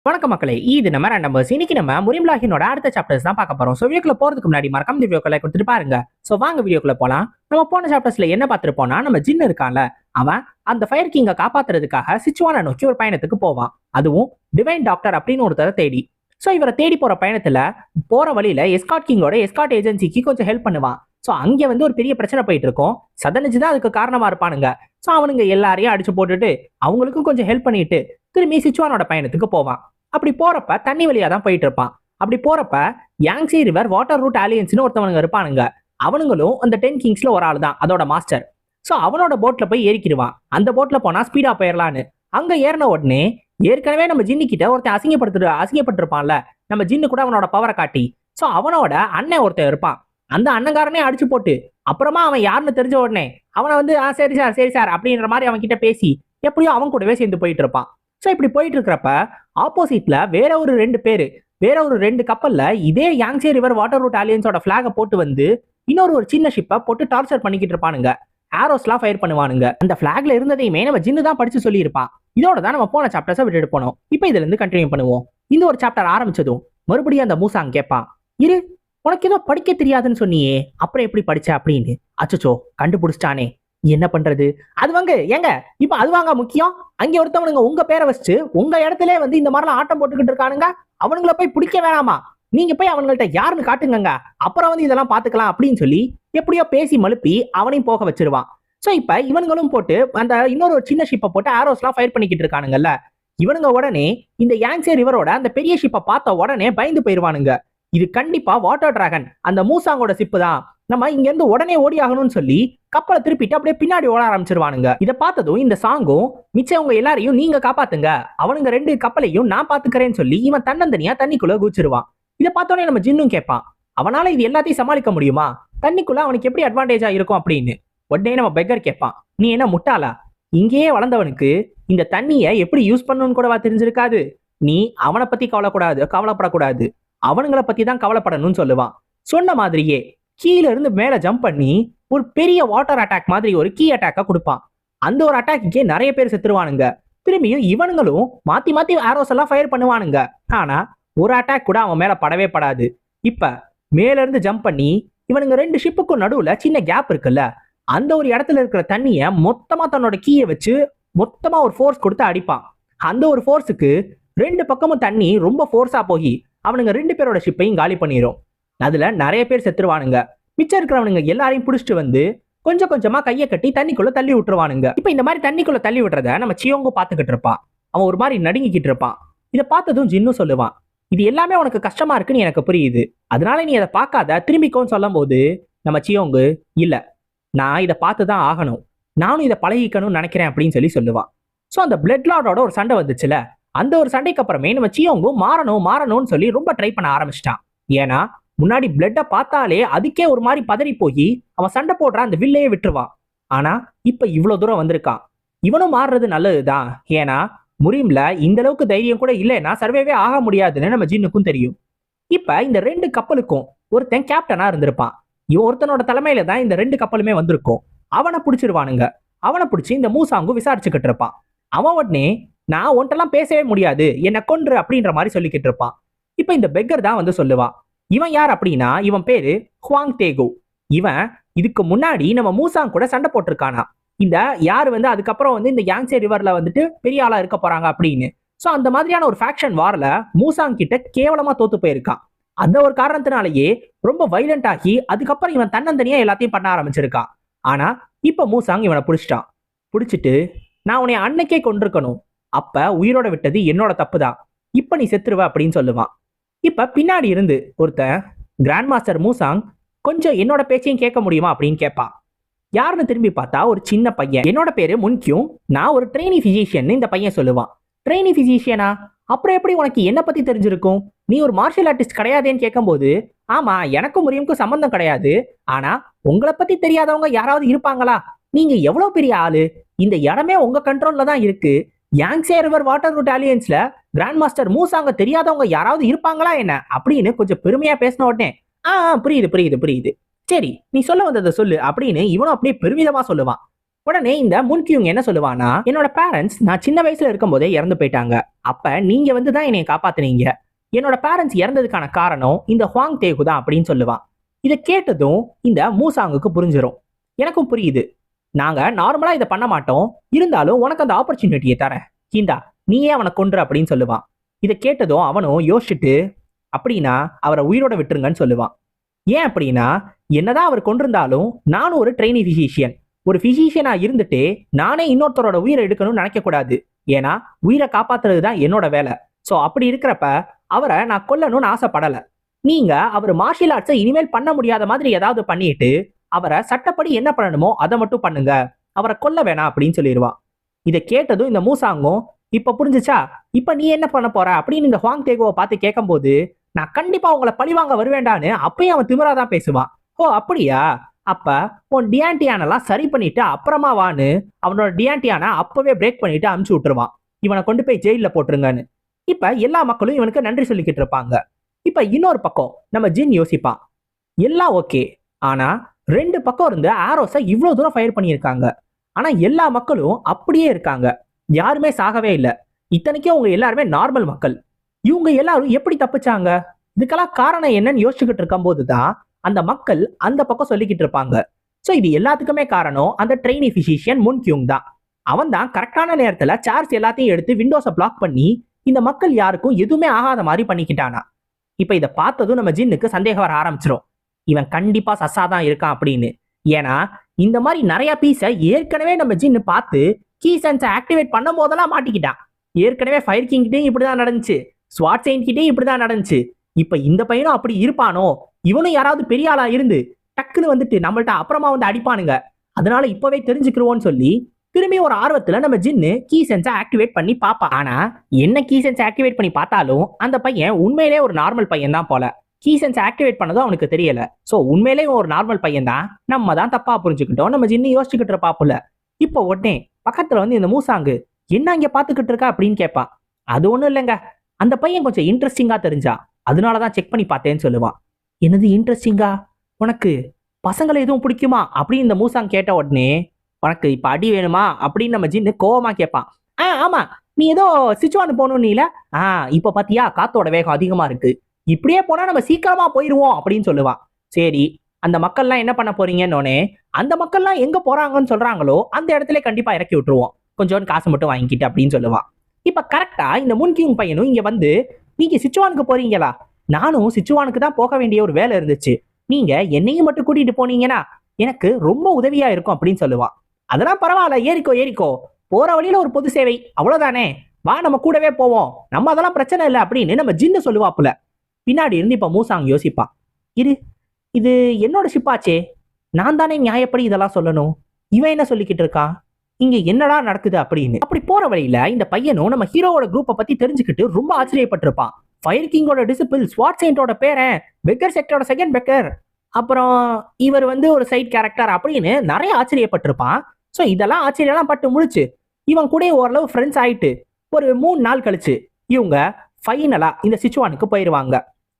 வணக்கம் மக்களே, இது நம்ம நம்பர்ஸ். இன்னைக்கு நம்ம முரிம்லாஹினோட அடுத்த சாப்டர்ஸ் தான் பார்க்க போறோம். ஸோ வீடியோக்குள்ள போறதுக்கு முன்னாடி மறக்காம இந்த வீடியோக்குள்ள கொடுத்துட்டு பாருங்க. ஸோ வாங்க வீடியோக்குள்ள போலாம். நம்ம போன சாப்டர்ஸ்ல என்ன பார்த்துருப்போம்னா, நம்ம ஜின் இருக்கான்ல, அவன் அந்த ஃபயர் கிங்கை காப்பாத்துறதுக்காக சிச்சுவானை நோக்கி ஒரு பயணத்துக்கு போவான். அதுவும் டிவைன் டாக்டர் அப்படின்னு ஒருத்தரை தேடி. ஸோ இவரை தேடி போற பயணத்துல போற வழியில எஸ்காட் கிங்கோட எஸ்காட் ஏஜென்சிக்கு கொஞ்சம் ஹெல்ப் பண்ணுவான். ஸோ அங்கே வந்து ஒரு பெரிய பிரச்சனை போயிட்டு இருக்கும். சதனிச்சு தான் அதுக்கு காரணமா இருப்பானுங்க. ஸோ அவனுங்க எல்லாரையும் அடிச்சு போட்டுட்டு அவங்களுக்கும் கொஞ்சம் ஹெல்ப் பண்ணிட்டு திரும்பி சிச்சுவானோட பயணத்துக்கு போவான். அப்படி போறப்ப தண்ணி வழியா தான் போயிட்டு இருப்பான். அப்படி போறப்ப யாங்ஸி ரிவர் வாட்டர் ரூட் அலியன்ஸ்னு ஒருத்தவனுங்க இருப்பானுங்க. அவனுங்களும் அந்த 10 கிங்ஸ்ல ஒரு ஆள் தான், அதோட மாஸ்டர். ஸோ அவனோட போட்ல போய் ஏறிக்கிடுவான். அந்த போட்ல போனா ஸ்பீடா போயிடலான்னு. அங்க ஏறின உடனே ஏற்கனவே நம்ம ஜின்னு கிட்ட ஒருத்தன் அசிங்கப்பட்டிருப்பான்ல, நம்ம ஜின்னு கூட அவனோட பவரை காட்டி. ஸோ அவனோட அண்ணன் ஒருத்தன் இருப்பான். அந்த அண்ணங்காரனே அடிச்சு போட்டு அப்புறமா அவன் யாருன்னு தெரிஞ்ச உடனே அவனை வந்து சரி சார் அப்படின்ற மாதிரி அவன் கிட்ட பேசி எப்படியோ அவன் கூடவே சேர்ந்து போயிட்டு இருப்பான். ஸோ இப்படி போயிட்டு இருக்கிறப்ப ஆப்போசிட்ல வேற ஒரு ரெண்டு கப்பல்ல இதே யாங்ஸி ரிவர் வாட்டர் ரூட் அலியன்ஸோட பிளாக போட்டு வந்து இன்னொரு சின்ன ஷிப்பை போட்டு டார்ச்சர் பண்ணிக்கிட்டு இருப்பானுங்க. ஆரோஸ்லாம் ஃபயர் பண்ணுவானுங்க. அந்த பிளாக்ல இருந்ததையுமே நம்ம ஜின்னு தான் படிச்சு சொல்லி இருப்பான். இதோட தான் நம்ம போன சாப்டர்ஸை விட்டுட்டு போனோம். இப்போ இதுல இருந்து கண்டினியூ பண்ணுவோம். இந்த ஒரு சாப்டர் ஆரம்பிச்சதும் மறுபடியும் அந்த மூசாங் கேட்பான், இரு உனக்கு ஏதோ படிக்க தெரியாதுன்னு சொன்னியே, அப்புறம் எப்படி படிச்ச அப்படின்னு. அச்சச்சோ, கண்டுபிடிச்சிட்டானே, என்ன பண்றது? அது வாங்க ஏங்க, இப்ப அது வாங்க முக்கியம். அங்க ஒருத்தவனுங்க உங்க பேரை வச்சு உங்க இடத்துல வந்து இந்த மாதிரிலாம் ஆட்டம் போட்டுக்கிட்டு இருக்கானுங்க. அவனுங்கள போய் பிடிக்க வேணாமா? நீங்க போய் அவங்கள்ட்ட யாருன்னு காட்டுங்க, அப்புறம் வந்து இதெல்லாம் பாத்துக்கலாம் அப்படின்னு சொல்லி எப்படியோ பேசி மழுப்பி அவனையும் போக வச்சிருவான். சோ இப்ப இவனுங்களும் போட்டு அந்த இன்னொரு சின்ன ஷிப்பை போட்டு ஆரோஸ்லாம் ஃபயர் பண்ணிக்கிட்டு இருக்கானுங்கல்ல. இவனுங்க உடனே இந்த யாங்ஸி ரிவரோட அந்த பெரிய ஷிப்பை பார்த்த உடனே பயந்து போயிருவானுங்க. இது கண்டிப்பா வாட்டர் டிராகன், அந்த மூசாங்கோட ஷிப்பு தான், நம்ம இங்க இருந்து உடனே ஓடி ஆகணும்னு சொல்லி கப்பலை திருப்பிட்டு அப்படியே பின்னாடி ஓட ஆரம்பிச்சிருவானுங்க. இதை பார்த்ததும் இந்த சாங்கும் மிச்சவங்க எல்லாரையும் நீங்க காப்பாத்துங்க, அவனுங்க 2 கப்பலையும் நான் பாத்துக்கிறேன்னு சொல்லி இவன் தன்னந்தனியா தண்ணிக்குள்ள குதிச்சிருவான். இதை பார்த்தோன்னே நம்ம ஜின்னும் கேட்பான், அவனால இது எல்லாத்தையும் சமாளிக்க முடியுமா? தண்ணிக்குள்ள அவனுக்கு எப்படி அட்வான்டேஜா இருக்கும் அப்படின்னு. உடனே நம்ம பெக்கர் கேட்பான், நீ என்ன முட்டாளா? இங்கேயே வளர்ந்தவனுக்கு இந்த தண்ணியை எப்படி யூஸ் பண்ணணும்னு கூடவா தெரிஞ்சிருக்காது? நீ அவனை பத்தி கவலைப்படக்கூடாது, அவனுங்களை பத்தி தான் கவலைப்படணும்னு சொல்லுவான். சொன்ன மாதிரியே கீழே இருந்து மேல ஜம்ப் பண்ணி ஒரு பெரிய வாட்டர் அட்டாக் மாதிரி ஒரு கீ அட்டாக்கா கொடுப்பான். அந்த ஒரு அட்டாக்கே நிறைய பேர் செத்துருவானுங்க. திரும்பியும் இவனுங்களும் மாத்தி மாத்தி ஆரோஸ் எல்லாம் ஃபயர் பண்ணுவானுங்க. ஆனா ஒரு அட்டாக் கூட அவன் மேல படவே படாது. இப்ப மேல இருந்து ஜம்ப் பண்ணி இவனுங்க 2 ஷிப்புக்கும் நடுவுல சின்ன கேப் இருக்குல்ல, அந்த ஒரு இடத்துல இருக்கிற தண்ணிய மொத்தமா தன்னோட கீயை வச்சு மொத்தமா ஒரு ஃபோர்ஸ் கொடுத்து அடிப்பான். அந்த ஒரு ஃபோர்ஸுக்கு 2 பக்கமும் தண்ணி ரொம்ப ஃபோர்ஸா போய் அவனுங்க 2 பேரோட ஷிப்பையும் காலி பண்ணிரும். அதுல நிறைய பேர் செத்துருவானுங்க. மிச்சம் இருக்கிறவனுங்க எல்லாரையும் புடிச்சிட்டு வந்து கொஞ்சம் கொஞ்சமா கையை கட்டி தண்ணிக்குள்ள தள்ளி விட்டுருவானுங்க. இப்ப இந்த மாதிரி தண்ணிக்குள்ள தள்ளி விட்டுறத நம்ம சியோங்கோ பாத்துக்கிட்டு இருப்பான். அவன் ஒரு மாதிரி நடுங்கிக்கிட்டு இருப்பான். இதை பார்த்ததும் ஜின்னு சொல்லுவான், இது எல்லாமே உனக்கு கஷ்டமா இருக்குன்னு எனக்கு புரியுது, அதனால நீ அதை பார்க்காத, திரும்பிக்கோன்னு சொல்லும் போது நம்ம சியோங்கு, இல்ல நான் இதை பார்த்துதான் ஆகணும், நானும் இதை பழகிக்கணும்னு நினைக்கிறேன் அப்படின்னு சொல்லுவான். ஸோ அந்த பிளட் லார்டோட ஒரு சண்டை வந்துச்சுல, அந்த ஒரு சண்டைக்கு அப்புறமே நம்ம சியோங்கு மாறணும்னு சொல்லி ரொம்ப ட்ரை பண்ண ஆரம்பிச்சிட்டான். ஏன்னா முன்னாடி பிளட்டை பார்த்தாலே அதுக்கே ஒரு மாதிரி பதறி போய் அவன் சண்டை போடுற அந்த வில்லையே விட்டுருவான். ஆனா இப்ப இவ்வளவு தூரம் வந்திருக்கான், இவனும் மாறுறது நல்லதுதான். ஏன்னா முரீம்ல இந்த அளவுக்கு தைரியம் கூட இல்லைன்னா சர்வேவே ஆக முடியாதுன்னு நம்ம ஜின்னுக்கும் தெரியும். இப்ப இந்த 2 கப்பலுக்கும் ஒருத்தன் கேப்டனா இருந்திருப்பான். இவன் ஒருத்தனோட தலைமையில தான் இந்த 2 கப்பலுமே வந்திருக்கும். அவனை பிடிச்சிருவானுங்க. அவனை பிடிச்சி இந்த மூசாங்கு விசாரிச்சுக்கிட்டு இருப்பான். அவன் உடனே, நான் ஒன்ட்டெல்லாம் பேசவே முடியாது, என்னை கொன்று அப்படின்ற மாதிரி சொல்லிக்கிட்டு இருப்பான். இப்ப இந்த பெக்கர் தான் வந்து சொல்லுவான், இவன் யார் அப்படின்னா இவன் பேரு ஹுவாங் தேகோ. இவன் இதுக்கு முன்னாடி நம்ம மூசாங் கூட சண்டை போட்டிருக்கானா. இந்த யாரு வந்து அதுக்கப்புறம் வந்து இந்த யாங்ஸி ரிவர்ல வந்துட்டு பெரிய ஆளா இருக்க போறாங்க அப்படின்னு. சோ அந்த மாதிரியான ஒரு ஃபேக்ஷன் வார்ல மூசாங் கிட்ட கேவலமா தோத்து போயிருக்கான். அந்த ஒரு காரணத்தினாலேயே ரொம்ப வைலண்ட் ஆகி அதுக்கப்புறம் இவன் தன்னந்தனியா எல்லாத்தையும் பண்ண ஆரம்பிச்சிருக்கான். ஆனா இப்ப மூசாங் இவனை பிடிச்சிட்டு, நான் உன்னை அன்னைக்கே கொண்டிருக்கணும், அப்ப உயிரோட விட்டது என்னோட தப்பு தான், இப்ப நீ செத்துருவ அப்படின்னு சொல்லுவான். இப்ப பின்னாடி இருந்து ஒருத்தன், கிராண்ட் மாஸ்டர் மூசாங், கொஞ்சம் என்னோட பேச்சையும் கேட்க முடியுமா அப்படின்னு கேட்பான். யாருன்னு திரும்பி பார்த்தா ஒரு சின்ன பையன். என்னோட பேரு முன்கியும், நான் ஒரு ட்ரெயினி பிசிஷியன் இந்த பையன் சொல்லுவான். ட்ரெயினி பிசிஷியனா? அப்புறம் எப்படி உனக்கு என்ன பத்தி தெரிஞ்சிருக்கும்? நீ ஒரு மார்ஷியல் ஆர்டிஸ்ட் கிடையாதேன்னு கேட்கும்போது, ஆமா எனக்கும் முரியும்க்கும் சம்பந்தம் கிடையாது, ஆனா உங்களை பத்தி தெரியாதவங்க யாராவது இருப்பாங்களா? நீங்க எவ்வளவு பெரிய ஆளு, இந்த இடமே உங்க கண்ட்ரோல்ல தான் இருக்கு, யாங்ஸி ரிவர் வாட்டர் ரூட் அலியன்ஸ்ல கிராண்ட் மாஸ்டர் மூசாங்க தெரியாதவங்க யாராவது இருப்பாங்களா என்ன அப்படின்னு கொஞ்சம் பெருமையா பேசின உடனே, புரியுது, சரி நீ சொல்ல வந்ததை சொல்லு அப்படின்னு இவனும் அப்படியே பெருமிதமா சொல்லுவான். உடனே இந்த முன்கியூங் என்ன சொல்லுவானா, என்னோட பேரண்ட்ஸ் நான் சின்ன வயசுல இருக்கும் போதே இறந்து போயிட்டாங்க. அப்ப நீங்க வந்து தான் என்னை காப்பாத்துனீங்க. என்னோட பேரண்ட்ஸ் இறந்ததுக்கான காரணம் இந்த ஹுவாங் தேகு தான் அப்படின்னு சொல்லுவான். இதை கேட்டதும் இந்த மூசாங்குக்கு புரிஞ்சிடும். எனக்கும் புரியுது. நாங்க நார்மலா இதை பண்ண மாட்டோம். இருந்தாலும் உனக்கு அந்த ஆப்பர்ச்சுனிட்டியை தரேன். இந்தா நீயே அவனை கொன்று அப்படின்னு சொல்லுவான். இதை கேட்டதும் அவனும் யோசிச்சுட்டு, அப்படின்னா அவரை உயிரோட விட்டுருங்கன்னு சொல்லுவான். ஏன் அப்படின்னா, என்னதான் அவர் கொண்டிருந்தாலும் நானும் ஒரு ட்ரெயினி பிசிஷியன். ஒரு பிசிஷியனா இருந்துட்டு நானே இன்னொருத்தரோட உயிரை எடுக்கணும்னு நினைக்க கூடாது. ஏன்னா உயிரை காப்பாத்துறது தான் என்னோட வேலை. ஸோ அப்படி இருக்கிறப்ப அவரை நான் கொல்லணும்னு ஆசைப்படலை. நீங்க அவர் மார்ஷியல் ஆர்ட்ஸை இனிமேல் பண்ண முடியாத மாதிரி ஏதாவது பண்ணிட்டு அவரை சட்டப்படி என்ன பண்ணணுமோ அதை மட்டும் பண்ணுங்க. அவரை கொல்ல வேணாம் அப்படின்னு சொல்லிடுவான். இதை கேட்டதும் இந்த மூசாங்கும், இப்ப புரிஞ்சுச்சா, இப்ப நீ என்ன பண்ண போற அப்படின்னு இந்த ஹுவாங் தேகுவை பார்த்து கேட்கும்போது, நான் கண்டிப்பா உங்களை பழிவாங்க வருவேண்டான்னு அப்பயும் அவன் திமிராதான் பேசுவான். ஓ அப்படியா, அப்ப உன் டியான்டியானெல்லாம் சரி பண்ணிட்டு அப்புறமா வான்னு அவனோட டியான்டியான அப்பவே பிரேக் பண்ணிட்டு அனுப்பிச்சு விட்டுருவான். இவனை கொண்டு போய் ஜெயில போட்டுருங்கன்னு. இப்ப எல்லா மக்களும் இவனுக்கு நன்றி சொல்லிக்கிட்டு இருப்பாங்க. இப்ப இன்னொரு பக்கம் நம்ம ஜின் யோசிப்பான். எல்லாம் ஓகே, ஆனா 2 பக்கம் இருந்து ஆரோஸை இவ்வளவு தூரம் ஃபயர் பண்ணியிருக்காங்க. ஆனா எல்லா மக்களும் அப்படியே இருக்காங்க. யாருமே சாகவே இல்லை. இத்தனைக்கும் அவங்க எல்லாருமே நார்மல் மக்கள். இவங்க எல்லாரும் எப்படி தப்பிச்சாங்க? இதுக்கெல்லாம் காரணம் என்னன்னு யோசிச்சுக்கிட்டு இருக்கும் போதுதான் அந்த மக்கள் அந்த பக்கம் சொல்லிக்கிட்டு இருப்பாங்க. ஸோ இது எல்லாத்துக்குமே காரணம் அந்த ட்ரெயினி பிசிஷியன் முன்கியூங் தான். அவன் தான் கரெக்டான நேரத்துல சார்ஸ் எல்லாத்தையும் எடுத்து விண்டோஸை பிளாக் பண்ணி இந்த மக்கள் யாருக்கும் எதுவுமே ஆகாத மாதிரி பண்ணிக்கிட்டானா. இப்ப இதை பார்த்ததும் நம்ம ஜின்னுக்கு சந்தேகம் வர ஆரம்பிச்சிடும். இவன் கண்டிப்பா சசாதான் இருக்கான் அப்படின்னு. ஏன்னா இந்த மாதிரி நிறைய பீஸை ஏற்கனவே நம்ம ஜின்னு பார்த்து கீ சென்ஸை ஆக்டிவேட் பண்ணும் போதெல்லாம் மாட்டிக்கிட்டான். ஏற்கனவே ஃபயர் கிங் கிட்டேயும் இப்படிதான் நடந்துச்சு, ஸ்வாட் செயின் கிட்டேயும் இப்படிதான் நடந்துச்சு. இப்ப இந்த பையனும் அப்படி இருப்பானோ, இவனும் யாராவது பெரிய ஆளா இருந்து டக்குன்னு வந்துட்டு நம்மள்ட்ட அப்புறமா வந்து அடிப்பானுங்க, அதனால இப்பவே தெரிஞ்சுக்கிறோம்னு சொல்லி திரும்பி ஒரு ஆர்வத்துல நம்ம ஜின்னு கீ சென்ஸை ஆக்டிவேட் பண்ணி பாப்பா. ஆனா என்ன கீ சென்ஸ் ஆக்டிவேட் பண்ணி பார்த்தாலும் அந்த பையன் உண்மையிலே ஒரு நார்மல் பையன் தான் போல. கீ சென்ஸ் ஆக்டிவேட் பண்ணதும் அவனுக்கு தெரியல. சோ உண்மையிலே ஒரு நார்மல் பையன் தான், நம்ம தான் தப்பா புரிஞ்சுக்கிட்டோம், நம்ம ஜின்னு யோசிச்சுக்கிட்டு இருப்பாப்புல. இப்போ உடனே பக்கத்துல வந்து இந்த மூசாங்கு என்ன இங்க பாத்துக்கிட்டு இருக்கா அப்படின்னு கேட்பான். அது ஒண்ணும் இல்லைங்க, அந்த பையன் கொஞ்சம் இன்ட்ரெஸ்டிங்கா தெரிஞ்சா, அதனாலதான் செக் பண்ணி பார்த்தேன்னு சொல்லுவான். என்னது இன்ட்ரெஸ்டிங்கா? உனக்கு பசங்களை எதுவும் பிடிக்குமா அப்படின்னு இந்த மூசாங் கேட்ட உடனே, உனக்கு இப்ப அடி வேணுமா அப்படின்னு நம்ம ஜின்னு கோவமா கேட்பான். ஆமா, நீ ஏதோ சிச்சுவான் போகணும் நீல. இப்ப பாத்தியா காத்தோட வேகம் அதிகமா இருக்கு, இப்படியே போனா நம்ம சீக்கிரமா போயிருவோம் அப்படின்னு சொல்லுவான். சரி, அந்த மக்கள்லாம் என்ன பண்ண போறீங்கன்னு, அந்த மக்கள்லாம் எங்க போறாங்கன்னு சொல்றாங்களோ அந்த இடத்துல கண்டிப்பா இறக்கி விட்டுருவோம், கொஞ்சோண்டு காசு மட்டும் வாங்கிக்கிட்டு அப்படின்னு சொல்லுவான். இப்ப கரெக்டா இந்த முன்கிங் பையனும் இங்க வந்து, நீங்க சிச்சுவானுக்கு போறீங்களா? நானும் சிச்சுவானுக்கு தான் போக வேண்டிய ஒரு வேலை இருந்துச்சு, நீங்க என்னையும் மட்டும் கூட்டிட்டு போனீங்கன்னா எனக்கு ரொம்ப உதவியா இருக்கும் அப்படின்னு சொல்லுவான். அதெல்லாம் பரவாயில்ல, ஏறிக்கோ ஏறிக்கோ, போற வழியில ஒரு பொது சேவை அவ்வளவுதானே, வா நம்ம கூடவே போவோம், நம்ம அதெல்லாம் பிரச்சனை இல்லை அப்படின்னு நம்ம ஜின்னு சொல்லுவாப்புல. பின்னாடி இருந்து இப்ப மூசாங் யோசிப்பான். இது என்னோட ஷிப்பாச்சே, நான் தானே நியாயப்படி இதெல்லாம் சொல்லணும், இவன் என்ன சொல்லிக்கிட்டு இருக்கான், இங்க என்னடா நடக்குது அப்படின்னு. அப்படி போற வழியில இந்த பையனும் நம்ம ஹீரோவோட குரூப்பை பத்தி தெரிஞ்சுக்கிட்டு ரொம்ப ஆச்சரியப்பட்டிருப்பான். ஃபயர் கிங்கோட டிசிபிள் ஸ்வாட் செயின்டோட பேரன், பெக்கர் செக்டரோட செகண்ட் பெக்கர், அப்புறம் இவர் வந்து ஒரு சைட் கேரக்டர் அப்படின்னு நிறைய ஆச்சரியப்பட்டிருப்பான். ஸோ இதெல்லாம் ஆச்சரியம்லாம் பட்டு முடிச்சு இவன் கூட ஓரளவு ஃப்ரெண்ட்ஸ் ஆயிட்டு ஒரு 3 நாள் கழிச்சு இவங்க ஃபைனலா இந்த சிச்சுவானுக்கு போயிருவாங்க.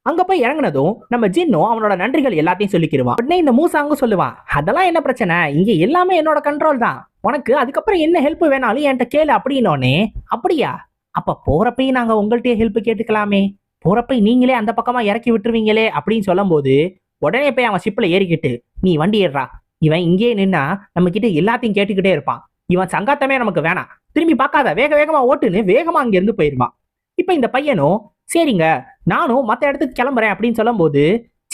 அங்க போய் இறங்குனதும் நம்ம ஜின்னும் அவனோட நன்றிகள் எல்லாத்தையும் சொல்லிக்கிடுவான். உடனே இந்த மூசாங்கும் சொல்லுவான், அதெல்லாம் என்ன பிரச்சனை, இங்க எல்லாமே என்னோட கண்ட்ரோல் தான், உனக்கு அதுக்கப்புறம் என்ன ஹெல்ப் வேணாலும் என்கிட்ட கேளு அப்படின்னோடனே, அப்படியா, அப்ப போறப்பையும் நாங்க உங்கள்கிட்டயே ஹெல்ப் கேட்டுக்கலாமே, போறப்ப நீங்களே அந்த பக்கமா இறக்கி விட்டுருவீங்களே அப்படின்னு சொல்லும் போது, உடனே போய் அவன் ஷிப்ல ஏறிக்கிட்டு, நீ வண்டி ஏறா, இவன் இங்கே நின்னா நம்ம கிட்ட எல்லாத்தையும் கேட்டுக்கிட்டே இருப்பான், இவன் சங்காத்தமே நமக்கு வேணாம், திரும்பி பார்க்காத, வேக வேகமா ஓட்டுன்னு வேகமா அங்க இருந்து போயிருவான். இப்ப இந்த பையனும் சரிங்க நானும் மற்ற இடத்துக்கு கிளம்புறேன் அப்படின்னு சொல்லும் போது,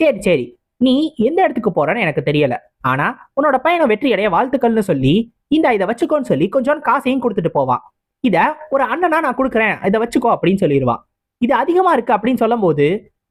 சரி நீ எந்த இடத்துக்கு போறன்னு எனக்கு தெரியல, ஆனா உன்னோட பையனை வெற்றி அடைய வாழ்த்துக்கள்னு சொல்லி இதை வச்சுக்கோன்னு சொல்லி கொஞ்சம் காசையும் கொடுத்துட்டு போவான். இத ஒரு அண்ணனா நான் கொடுக்குறேன், இதை வச்சுக்கோ அப்படின்னு சொல்லிடுவான். இது அதிகமா இருக்கு அப்படின்னு சொல்லும் போது,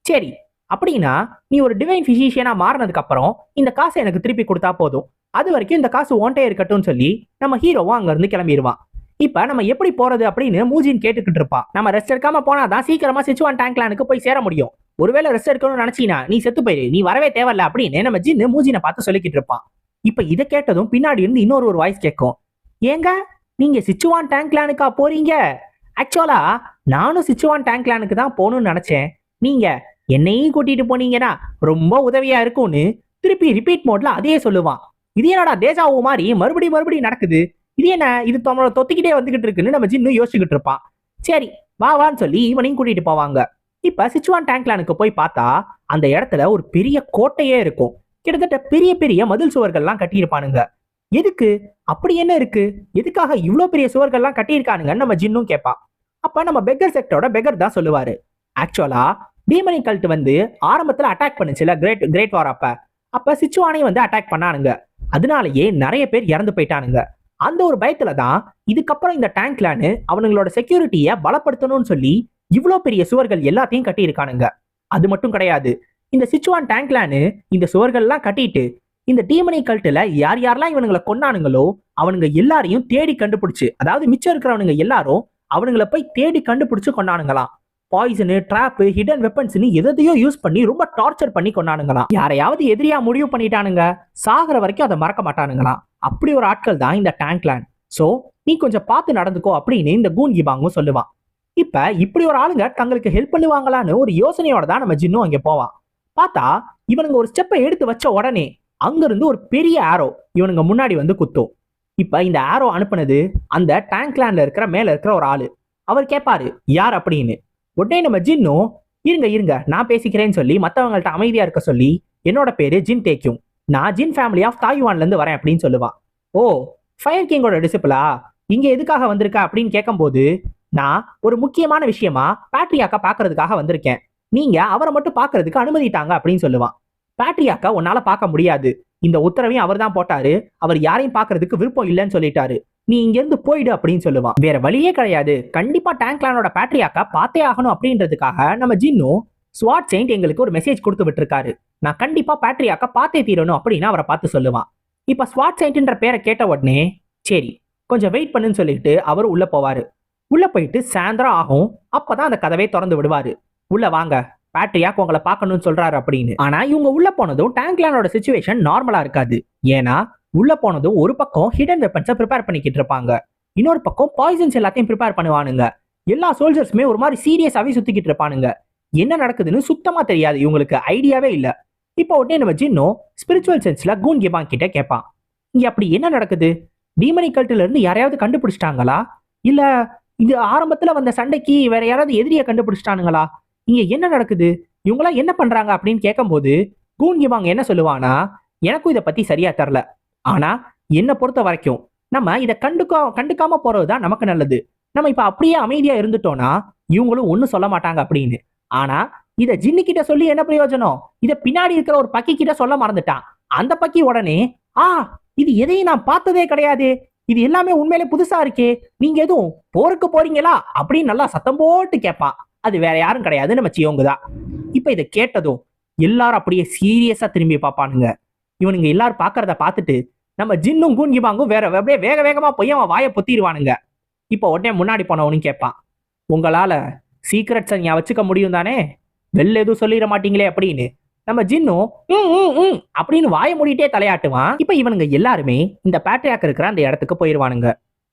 சரி அப்படின்னா நீ ஒரு டிவைன் பிசிஷியனா மாறினதுக்கு அப்புறம் இந்த காசை எனக்கு திருப்பி கொடுத்தா போதும், அது வரைக்கும் இந்த காசு ஓன்ட்டே இருக்கட்டும்னு சொல்லி நம்ம ஹீரோவும் அங்க இருந்து கிளம்பிடுவான். இப்ப நம்ம எப்படி போறது அப்படின்னு மூஜின் கேட்டுக்கிட்டு இருப்பான். நம்ம ரெஸ்ட் எடுக்காம போனாதான் சீக்கிரமா சிச்சுவான் டேங்க்லானுக்கு போய் சேர முடியும், ஒருவேளை ரெஸ்ட் எடுக்கணும்னு நினைச்சீனா நீ செத்து போயிரு, நீ வரவே தேவையில்ல அப்படின்னு நம்ம ஜின்னு மூஜினை பார்த்து சொல்லிக்கிட்டு இருப்பான். இப்ப இதை கேட்டதும் பின்னாடி இருந்து இன்னொரு வாய்ஸ் கேட்கும், ஏங்க நீங்க சிச்சுவான் டேங்க்லானுக்கா போறீங்க? ஆக்சுவலா நானும் சிச்சுவான் டேங்க்லானுக்கு தான் போகணும்னு நினைச்சேன், நீங்க என்னையும் கூட்டிட்டு போனீங்கன்னா ரொம்ப உதவியா இருக்கும்னு திருப்பி ரிப்பீட் மோட்ல அதையே சொல்லுவான். இது என்னடா தேஜாவு மாதிரி மறுபடியும் நடக்குது, இது என்ன இது நம்மளோட தொத்திக்கிட்டே வந்துகிட்டு இருக்குன்னு நம்ம ஜின்னு யோசிச்சுக்கிட்டு இருப்பான். சரி வான்னு சொல்லி இவனையும் கூட்டிட்டு போவாங்க. இப்ப சிச்சுவான் டேங்க்லானுக்கு போய் பார்த்தா அந்த இடத்துல ஒரு பெரிய கோட்டையே இருக்கும். கிட்டத்தட்ட பெரிய பெரிய மதில் சுவர்கள்லாம் கட்டியிருப்பானுங்க. எதுக்கு? அப்படி என்ன இருக்கு? எதுக்காக இவ்வளவு பெரிய சுவர்கள்லாம் கட்டியிருக்கானுங்கன்னு நம்ம ஜின்னும் கேட்பான். அப்ப நம்ம பெக்கர் செக்டரோட பெக்கர் தான் சொல்லுவாரு, ஆக்சுவலா டீமனி கல்ட் வந்து ஆரம்பத்துல அட்டாக் பண்ணுச்சுல கிரேட் வார் அப்ப சிச்சுவானையும் வந்து அட்டாக் பண்ணானுங்க. அதனாலயே நிறைய பேர் இறந்து போயிட்டானுங்க. அந்த ஒரு பயத்துல தான் இதுக்கப்புறம் இந்த டேங்க்லான்னு அவங்களோட செக்யூரிட்டியை பலப்படுத்தணும்னு சொல்லி இவ்வளோ பெரிய சுவர்கள் எல்லாத்தையும் கட்டி இருக்கானுங்க. அது மட்டும் கிடையாது, இந்த சிச்சுவான் டேங்க்லான்னு இந்த சுவர்கள்லாம் கட்டிட்டு இந்த டீமனி கல்ட்டுல யார் யாரெல்லாம் இவனுங்களை கொன்னானுங்களோ அவனுங்க எல்லாரையும் தேடி கண்டுபிடிச்சு, அதாவது மிச்சம் இருக்கிறவனுங்க எல்லாரும் அவனுங்களை போய் தேடி கண்டுபிடிச்சு கொண்டானுங்களாம். பாய்சனு, ட்ராப்பு, ஹிடன் வெப்பன்ஸ்னு எதையோ யூஸ் பண்ணி ரொம்ப டார்ச்சர் பண்ணி கொண்டானுங்களாம். யாரையாவது எதிரியா முடிவு பண்ணிட்டானுங்க, சாகிற வரைக்கும் அதை மறக்க மாட்டானுங்களாம். அப்படி ஒரு ஆட்கள் தான் இந்த டேங்க்லான். சோ நீ கொஞ்சம் பார்த்து நடந்துக்கோ அப்படின்னு இந்த கூன் கிபாங்கும் சொல்லுவான். இப்ப இப்படி ஒரு ஆளுங்க தங்களுக்கு ஹெல்ப் பண்ணுவாங்களான்னு ஒரு யோசனையோட தான் நம்ம ஜின்னும் அங்க போவான். பார்த்தா இவனுங்க ஒரு ஸ்டெப்பை எடுத்து வச்ச உடனே அங்கிருந்து ஒரு பெரிய ஆரோ இவனுங்க முன்னாடி வந்து குத்தும். இப்ப இந்த ஆரோ அனுப்புனது அந்த டேங்க்லான்ல இருக்கிற மேல இருக்கிற ஒரு ஆளு. அவர் கேட்பாரு யார் அப்படின்னு. உடனே நம்ம ஜின்னும் இருங்க நான் பேசிக்கிறேன்னு சொல்லி மற்றவங்கள்ட்ட அமைதியா இருக்க சொல்லி, என்னோட பேரு ஜின் டேக்யூம், நான் ஜின் ஃபேமிலி ஆஃப் தாய்வான்ல இருந்து வரேன் அப்படின்னு சொல்லுவான். ஓ, ஃபயர் கிங்கோட டிசிபிளா, இங்க எதுக்காக வந்திருக்கா அப்படின்னு கேட்கும்போது, நான் ஒரு முக்கியமான விஷயமா பேட்ரியாக்கா பாக்குறதுக்காக வந்திருக்கேன், நீங்க அவரை மட்டும் பாக்குறதுக்கு அனுமதிட்டாங்க அப்படின்னு சொல்லுவான். பேட்ரியாக்கா உன்னால பார்க்க முடியாது, இந்த உத்தரவையும் அவர் தான் போட்டாரு, அவர் யாரையும் பாக்குறதுக்கு விருப்பம் இல்லைன்னு சொல்லிட்டாரு, நீ இங்க இருந்து போயிடு அப்படின்னு சொல்லுவான். வேற வழியே கிடையாது, கண்டிப்பா டேங்க்லானோட பேட்ரியாக்கா பார்த்தே ஆகணும் அப்படின்றதுக்காக நம்ம ஜின்னும் ஸ்வாட் செயின்ட் எங்களுக்கு ஒரு மெசேஜ் கொடுத்து விட்டுருக்காரு, நான் கண்டிப்பா பேட்ரியாக்கா பார்த்தே தீரணும் அப்படின்னு அவரை பார்த்து சொல்லுவான். இப்ப ஸ்வாட் செயின்ட்ன்ற பேரை கேட்ட உடனே சரி கொஞ்சம் வெயிட் பண்ணுன்னு சொல்லிட்டு அவர் உள்ள போவாரு. உள்ள போயிட்டு சாயந்தரம் ஆகும், அப்பதான் அந்த கதவை திறந்து விடுவாரு. உள்ள வாங்க, பேட்ரியாக் உங்களை பார்க்கணும்னு சொல்றாரு அப்படின்னு. ஆனா இவங்க உள்ள போனதும் டேங்க்லானோட சிச்சுவேஷன் நார்மலா இருக்காது. ஏன்னா உள்ள போனதும் ஒரு பக்கம் ஹிடன் வெப்பன்ஸை ப்ரிப்பேர் பண்ணிக்கிட்டு இருப்பாங்க, இன்னொரு பக்கம் பாய்சன்ஸ் எல்லாத்தையும் ப்ரிப்பேர் பண்ணுவானுங்க. எல்லா சோல்ஜர்ஸுமே ஒரு மாதிரி சீரியஸாவே சுத்திக்கிட்டு இருப்பானுங்க. என்ன நடக்குதுன்னு சுத்தமா தெரியாது, இவங்களுக்கு ஐடியாவே இல்ல. இப்போ உடனே நம்ம ஜின்னும் ஸ்பிரிச்சுவல் சென்ஸ்ல கூன் கிபாங் கிட்ட கேட்பான், இங்க அப்படி என்ன நடக்குது? டீமனி கல்ட்டுல இருந்து யாரையாவது கண்டுபிடிச்சிட்டாங்களா, இல்ல இது ஆரம்பத்துல வந்த சண்டைக்கு வேற யாராவது எதிரியை கண்டுபிடிச்சிட்டானுங்களா, இங்க என்ன நடக்குது, இவங்களாம் என்ன பண்றாங்க அப்படின்னு கேட்கும்போது கூன் கிபாங் என்ன சொல்லுவானா, எனக்கும் இதை பத்தி சரியா தெரில, ஆனா என்ன பொறுத்த வரைக்கும் நம்ம இதை கண்டுக்காம போறதுதான் நமக்கு நல்லது. நம்ம இப்ப அப்படியே அமைதியா இருந்துட்டோம்னா இவங்களும் ஒன்னும் சொல்ல மாட்டாங்க அப்படின்னு. ஆனா இத ஜின்னு கிட்ட சொல்லி என்ன பிரயோஜனம், இத பின்னாடி இருக்கிற ஒரு பக்கி கிட்ட சொல்ல மறந்துட்டான். அந்த பக்கி உடனே இது எதையும் நான் பார்த்ததே கிடையாது, இது எல்லாமே உண்மையிலே புதுசா இருக்கே, நீங்க எதுவும் போருக்கு போறீங்களா அப்படின்னு நல்லா சத்தம் போட்டு கேட்பான். அது வேற யாரும் கிடையாது, நம்ம சியோங்கு தான். இப்ப இதை கேட்டதும் எல்லாரும் அப்படியே சீரியஸா திரும்பி பார்ப்பானுங்க. இவனுங்க எல்லாரும் பாக்குறத பார்த்துட்டு நம்ம ஜின்னும் கூன் கிபாங்கும் அப்படியே வேகமா போய் அவன் வாயை பொத்திடுவானுங்க. இப்போ உடனே முன்னாடி போனவனும் கேட்பான், உங்களால சீக்ரெட்ஸை நீ வச்சுக்க முடியும் தானே, வெளில எதுவும் சொல்லிட மாட்டீங்களே அப்படின்னு. நம்ம ஜின்னும் அப்படின்னு வாய மூடிட்டே தலையாட்டுவான். இப்ப இவனுங்க எல்லாருமே இந்த பேட்ரியாக் இருக்கிற அந்த இடத்துக்கு போயிருவானுங்க.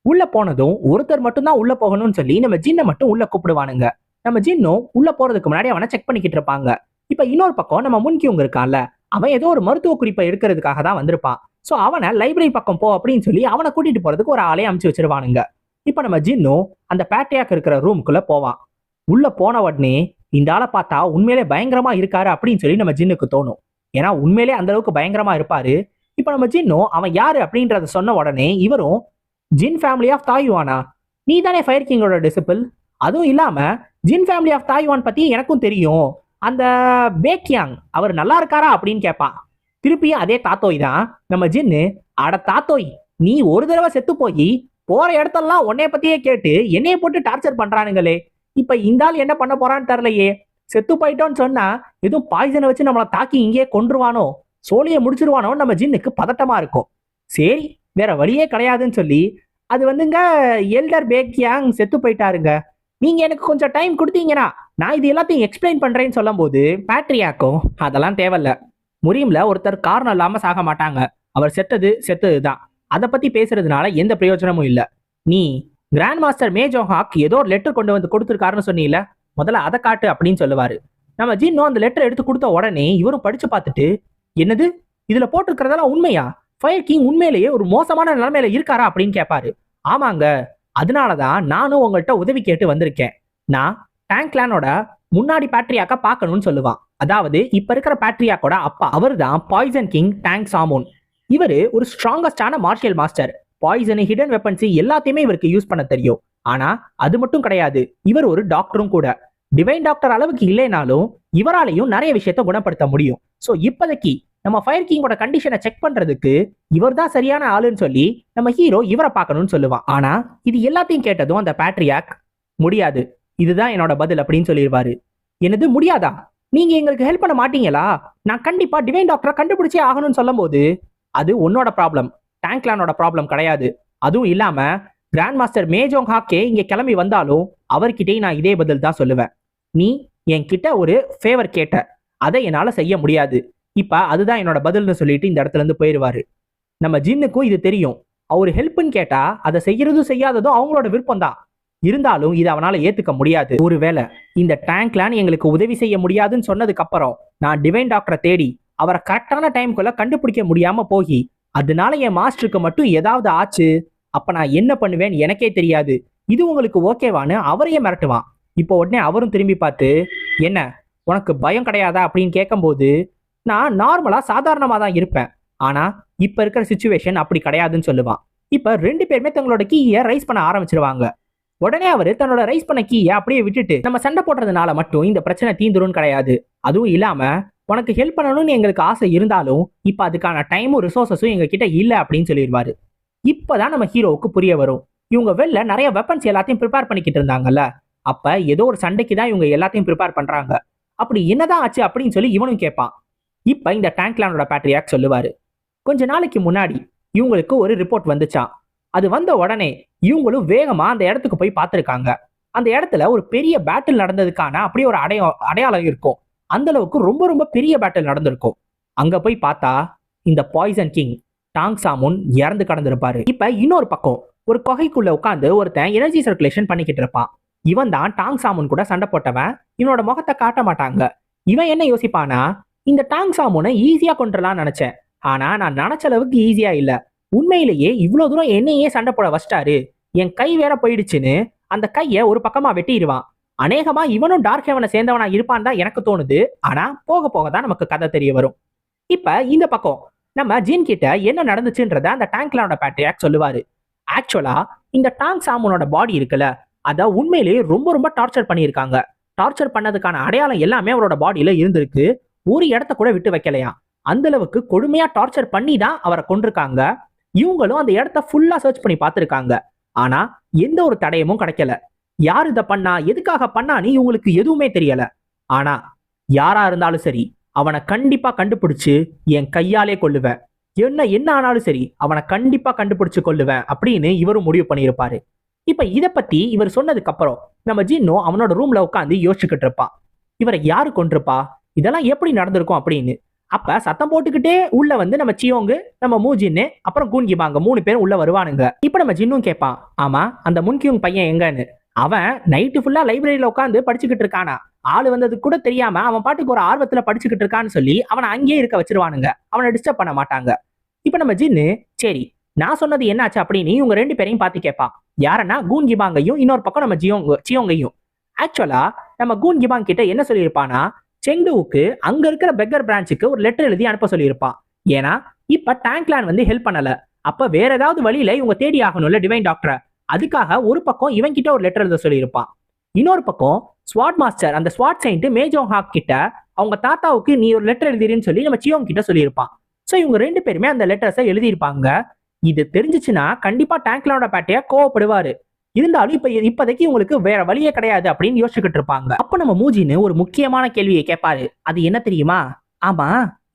உள்ள போனதும் ஒருத்தர் மட்டும் தான் உள்ள போகணும்னு சொல்லி நம்ம ஜின்னை மட்டும் உள்ள கூப்பிடுவானுங்க. நம்ம ஜின்னும் உள்ள போறதுக்கு முன்னாடி அவனை செக் பண்ணிக்கிட்டு இருப்பாங்க. இப்ப இன்னொரு பக்கம் நம்ம முன்கியூங் இருக்கான்ல, அவன் ஏதோ ஒரு மருத்துவ குறிப்பை எடுக்கிறதுக்காக தான் வந்திருப்பான். சோ அவனை லைப்ரரி பக்கம் போ அப்படின்னு சொல்லி அவனை கூட்டிட்டு போறதுக்கு ஒரு ஆளையை அமுச்சு வச்சிருவானுங்க. இப்ப நம்ம ஜின்னும் அந்த பேட்ரியாக் இருக்கிற ரூமுக்குள்ள போவான். உள்ள போன உடனே இந்த ஆளை பார்த்தா உண்மையிலே பயங்கரமா இருக்காரு அப்படின்னு சொல்லி நம்ம ஜின்னுக்கு தோணும். ஏன்னா உண்மையிலே அந்த அளவுக்கு பயங்கரமா இருப்பாரு. இப்ப நம்ம ஜின்னும் அவன் யாரு அப்படின்றத சொன்ன உடனே இவரும், ஜின் ஃபேமிலி ஆஃப் தாய்வானா, நீ தானே ஃபயர் கிங்கோட டிசிபிள், அதுவும் இல்லாம ஜின் ஃபேமிலி ஆஃப் தாய்வான் பத்தி எனக்கும் தெரியும், அந்த பேக்கியாங் அவர் நல்லா இருக்காரா அப்படின்னு கேட்பான். திருப்பியும் அதே தாத்தோய் தான். நம்ம ஜின்னு, அட தாத்தோய், நீ ஒரு தடவை செத்து போய் போற இடத்தெல்லாம் உன்னைய பத்தியே கேட்டு என்னைய போட்டு டார்ச்சர் பண்றானுங்களே, இப்ப இந்த ஆள் என்ன பண்ண போறான்னு தெரியலையே, செத்து போயிட்டோன்னு சொன்னா எதுவும் பாய்சனை வச்சு நம்மளை தாக்கி இங்கே கொன்றுவானோ, சோழியை முடிச்சிருவானோ, நம்ம ஜின்னுக்கு பதட்டமா இருக்கும். சரி வேற வழியே கிடையாதுன்னு சொல்லி, அது வந்துங்க எல்டர் பேக்கியாங் செத்து போயிட்டாருங்க, நீங்க எனக்கு கொஞ்சம் டைம் கொடுத்தீங்கன்னா நான் இது எல்லாத்தையும் எக்ஸ்பிளைன் பண்றேன்னு சொல்லும் போது பேட்ரியாக்கும் அதெல்லாம் தேவையில்ல, முரீம்ல ஒருத்தர் காரணம் இல்லாம சாக மாட்டாங்க, அவர் செத்ததுதான், அதை பத்தி பேசுறதுனால எந்த பிரயோஜனமும் இல்ல, நீ கிராண்ட் மாஸ்டர் மேஜோஹாக் ஏதோ ஒரு லெட்டர் கொண்டு வந்து கொடுத்துருக்காருன்னு சொன்னீல, முதல்ல அதை காட்டு அப்படின்னு சொல்லுவாரு. நம்ம ஜின்னும் அந்த லெட்டர் எடுத்து கொடுத்த உடனே இவரும் படிச்சு பார்த்துட்டு, என்னது இதுல போட்டிருக்கிறதெல்லாம் உண்மையா, ஃபயர் கிங் உண்மையிலேயே ஒரு மோசமான நிலைமையில இருக்காரா அப்படின்னு கேட்பாரு. ஆமாங்க, அதனாலதான் நானும் உங்கள்கிட்ட உதவி கேட்டு வந்திருக்கேன். நான் டேங்க் கிளானோட முன்னாடி பேட்ரியாக்க பார்க்கணும்னு சொல்லுவான். அதாவது இப்ப இருக்கிற பேட்ரியாக்கோட அப்பா அவர் தான் பாய்சன் கிங் டாங் சாமுன். இவரு ஒரு ஸ்ட்ராங்கஸ்டான martial master. Poison, hidden weapons எல்லாத்தையுமே இவருக்கு யூஸ் பண்ண தெரியும். ஆனா அது மட்டும் கிடையாது, இவர் ஒரு டாக்டரும் கூட. டிவைன் டாக்டர் அளவுக்கு இல்லைனாலும் இவராலையும் நிறைய விஷயத்த குணப்படுத்த முடியும். சோ இப்போதைக்கு நம்ம ஃபயர் கிங்கோட கண்டிஷனை செக் பண்றதுக்கு இவர் தான் சரியான ஆளுன்னு சொல்லி நம்ம ஹீரோ இவரை பார்க்கணும்னு சொல்லுவான். ஆனா இது எல்லாத்தையும் கேட்டதும் அந்த பேட்ரியாக் முடியாது, இதுதான் என்னோட பதில் அப்படின்னு சொல்லிடுவாரு. என்னது முடியாதா? நீங்க எங்களுக்கு ஹெல்ப் பண்ண மாட்டீங்களா? நான் கண்டிப்பா டிவைன் டாக்டரை கண்டுபிடிச்சே ஆகணும்னு சொல்லும் போது அது உன்னோட ப்ராப்ளம், டேங்க் கிளானோட ப்ராப்ளம் கிடையாது. அதுவும் இல்லாம கிராண்ட் மாஸ்டர் மேஜோங் ஹாக்கே இங்க கிளம்பி வந்தாலும் அவர்கிட்டயே நான் இதே பதில் தான் சொல்லுவேன். நீ என்கிட்ட ஒரு ஃபேவர் கேட்ட, அதை என்னால செய்ய முடியாது. இப்ப அதுதான் என்னோட பதில்னு சொல்லிட்டு இந்த இடத்துல இருந்து போயிடுவாரு. நம்ம ஜின்னுக்கும் இது தெரியும். அவர் ஹெல்ப்னு கேட்டா அதை செய்யறதும் செய்யாததும் அவங்களோட விருப்பம் தான். இருந்தாலும் இதை அவனால ஏத்துக்க முடியாது. ஒருவேளை இந்த டேங்க் கிளான் எங்களுக்கு உதவி செய்ய முடியாதுன்னு சொன்னதுக்கு அப்புறம் நான் டிவைன் டாக்டரை தேடி அவரை கரெக்டான டைம்குள்ள கண்டுபிடிக்க முடியாம போகி அதனால என் மாஸ்டருக்கு மட்டும் ஏதாவது ஆச்சு, அப்ப நான் என்ன பண்ணுவேன்னு எனக்கே தெரியாது. இது உங்களுக்கு ஓகேவான்னு அவரையே மிரட்டுவான். இப்போ உடனே அவரும் திரும்பி பார்த்து, என்ன உனக்கு பயம் கிடையாதா அப்படின்னு கேட்கும்போது, நான் நார்மலா சாதாரணமா தான் இருப்பேன், ஆனா இப்ப இருக்கிற சிச்சுவேஷன் அப்படி கிடையாதுன்னு சொல்லுவான். இப்ப 2 பேருமே தங்களோட கீயை ரைஸ் பண்ண ஆரம்பிச்சிருவாங்க. உடனே அவரு தன்னோட ரைஸ் பண்ண கீயை அப்படியே விட்டுட்டு, நம்ம சண்டை போடுறதுனால மட்டும் இந்த பிரச்சனை தீந்துரும் கிடையாது. அதுவும் இல்லாம உனக்கு ஹெல்ப் பண்ணணும்னு எங்களுக்கு ஆசை இருந்தாலும் இப்ப அதுக்கான டைமும் ரிசோர்சஸும் எங்க கிட்ட இல்ல அப்படின்னு சொல்லிடுவாரு. இப்பதான் நம்ம ஹீரோவுக்கு புரிய வரும், இவங்க வெளில நிறைய வெப்பன்ஸ் எல்லாத்தையும் ப்ரிப்பேர் பண்ணிக்கிட்டு இருந்தாங்கல்ல, அப்ப ஏதோ ஒரு சண்டைக்கு தான் இவங்க எல்லாத்தையும் ப்ரிப்பேர் பண்றாங்க. அப்படி என்னதான் ஆச்சு அப்படின்னு சொல்லி இவனும் கேட்பான். இப்ப இந்த டேங்க் கிளானோட பேட்ரியாக் சொல்லுவாரு, கொஞ்ச நாளைக்கு முன்னாடி இவங்களுக்கு ஒரு ரிப்போர்ட் வந்துச்சான். அது வந்த உடனே இவங்களும் வேகமா அந்த இடத்துக்கு போய் பார்த்திருக்காங்க. அந்த இடத்துல ஒரு பெரிய பேட்டில் நடந்ததுக்கான அப்படியே ஒரு அடையாளம் இருக்கும். அந்த அளவுக்கு ரொம்ப ரொம்ப பெரிய பேட்டில் நடந்திருக்கும். அங்க போய் பார்த்தா இந்த பாய்சன் கிங் டாங் சாமுன் இறந்து கடந்திருப்பாரு. இப்ப இன்னொரு பக்கம் ஒரு குகைக்குள்ள உட்காந்து ஒருத்தன் எனர்ஜி சர்க்குலேஷன் பண்ணிக்கிட்டு இருப்பான். இவன் தான் டாங் சாமுன் கூட சண்டை போட்டவன். இவனோட முகத்தை காட்ட மாட்டாங்க. இவன் என்ன யோசிப்பானா, இந்த டாங் சாமுனை ஈஸியா கொண்டுலாம்னு நினைச்சேன், ஆனா நான் நினைச்ச அளவுக்கு ஈஸியா இல்ல. உண்மையிலேயே இவ்வளவு தூரம் என்னையே சண்டை போட வச்சிட்டாரு, என் கை வேற போயிடுச்சுன்னு அந்த கைய ஒரு பக்கமா வெட்டிடுவான். அநேகமா இவனும் டார்க் ஹெவனை சேர்ந்தவனா இருப்பான் தான் எனக்கு தோணுது. ஆனா போக போக தான் நமக்கு கதை தெரிய வரும். இப்ப இந்த பக்கம் நம்ம ஜீன் கிட்ட என்ன நடந்துச்சுன்றத அந்த டேங்க் கிளானோட பேட்ரியாக் சொல்லுவாரு. ஆக்சுவலா இந்த டாங் சாமுனோட பாடி இருக்குல்ல, அத உண்மையிலேயே ரொம்ப ரொம்ப டார்ச்சர் பண்ணியிருக்காங்க. டார்ச்சர் பண்ணதுக்கான அடையாளம் எல்லாமே அவரோட பாடியில இருந்திருக்கு. ஒரு இடத்த கூட விட்டு வைக்கலையா. அந்த அளவுக்கு கொடுமையா டார்ச்சர் பண்ணி தான் அவரை கொண்டிருக்காங்க. இவங்களும் அந்த இடத்த ஃபுல்லா சர்ச் பண்ணி பார்த்திருக்காங்க. ஆனா எந்த ஒரு தடயமும் கிடைக்கல. யார் இதை பண்ணா, எதுக்காக பண்ணான்னு இவங்களுக்கு எதுவுமே தெரியல. ஆனா யாரா இருந்தாலும் சரி, அவனை கண்டிப்பா கண்டுபிடிச்சு என் கையாலே கொல்லுவேன். என்ன ஆனாலும் சரி, அவனை கண்டிப்பா கண்டுபிடிச்சு கொல்லுவேன் அப்படின்னு இவரும் முடிவு பண்ணியிருப்பாரு. இப்ப இதை பத்தி இவர் சொன்னதுக்கு அப்புறம் நம்ம ஜின்னும் அவனோட ரூம்ல உட்காந்து யோசிச்சுக்கிட்டு இருப்பான். இவரை யாரு கொண்டிருப்பா, இதெல்லாம் எப்படி நடந்திருக்கும் அப்படின்னு. அப்ப சத்தம் போட்டுக்கிட்டே உள்ள வந்து நம்ம சியோங்கு, நம்ம மூஜின்னு, அப்புறம் கூன்கிபாங்க 3 பேரும் உள்ள வருவானுங்க. இப்ப நம்ம ஜின்னும் கேட்பான், ஆமா அந்த முன்கியூங் பையன் எங்கன்னு. அவன் நைட்டு ஃபுல்லா லைப்ரரியில உட்காந்து படிச்சுக்கிட்டு இருக்கானா, ஆளு வந்தது கூட தெரியாம அவன் பாட்டுக்கு ஒரு ஆர்வத்துல படிச்சுக்கிட்டு இருக்கான்னு சொல்லி அவனை அங்கேயே இருக்க வச்சிருவானுங்க. அவனை டிஸ்டர்ப் பண்ண மாட்டாங்க. இப்ப நம்ம ஜின்னு, சரி நான் சொன்னது என்னாச்சு அப்படின்னு இவங்க 2 பேரையும் பார்த்து கேட்பான். யாரன்னா கூன்கிபாங்கையும் இன்னொரு பக்கம் நம்ம சியோங்கையும். ஆக்சுவலா நம்ம கூன்கிபாங் கிட்ட என்ன சொல்லியிருப்பானா, செங்டுவுக்கு அங்க இருக்கிற பெக்கர் பிரான்ச்சுக்கு ஒரு லெட்டர் எழுதி அனுப்ப சொல்லியிருப்பான். ஏன்னா இப்ப டேங்க் கிளான் வந்து ஹெல்ப் பண்ணல, அப்ப வேற ஏதாவது வழியில இவங்க தேடி ஆகணும்ல டிவைன் டாக்டரை. அதுக்காக ஒரு பக்கம் இவன் கிட்ட ஒரு லெட்டர் எழுத சொல்லியிருப்பான். இன்னொரு பக்கம் ஸ்வாட் மாஸ்டர் அந்த ஸ்வாட் செயின்ட் மேஜோங் ஹாக் கிட்ட அவங்க தாத்தாவுக்கு நீ ஒரு லெட்டர் எழுதிருன்னு சொல்லி நம்ம சியோங் கிட்ட சொல்லியிருப்பான். ஸோ இவங்க 2 பேருமே அந்த லெட்டர்ஸை எழுதியிருப்பாங்க. இது தெரிஞ்சிச்சுன்னா கண்டிப்பா டேங்க் கிளானோட பேட்டையா கோவப்படுவாரு. இருந்தாலும் இப்போதைக்கு உங்களுக்கு வேற வழியே கிடையாது அப்படின்னு யோசிச்சுக்கிட்டு இருப்பாங்க. அப்ப நம்ம மூஜின்னு ஒரு முக்கியமான கேள்வியை கேட்பாரு. அது என்ன தெரியுமா, ஆமா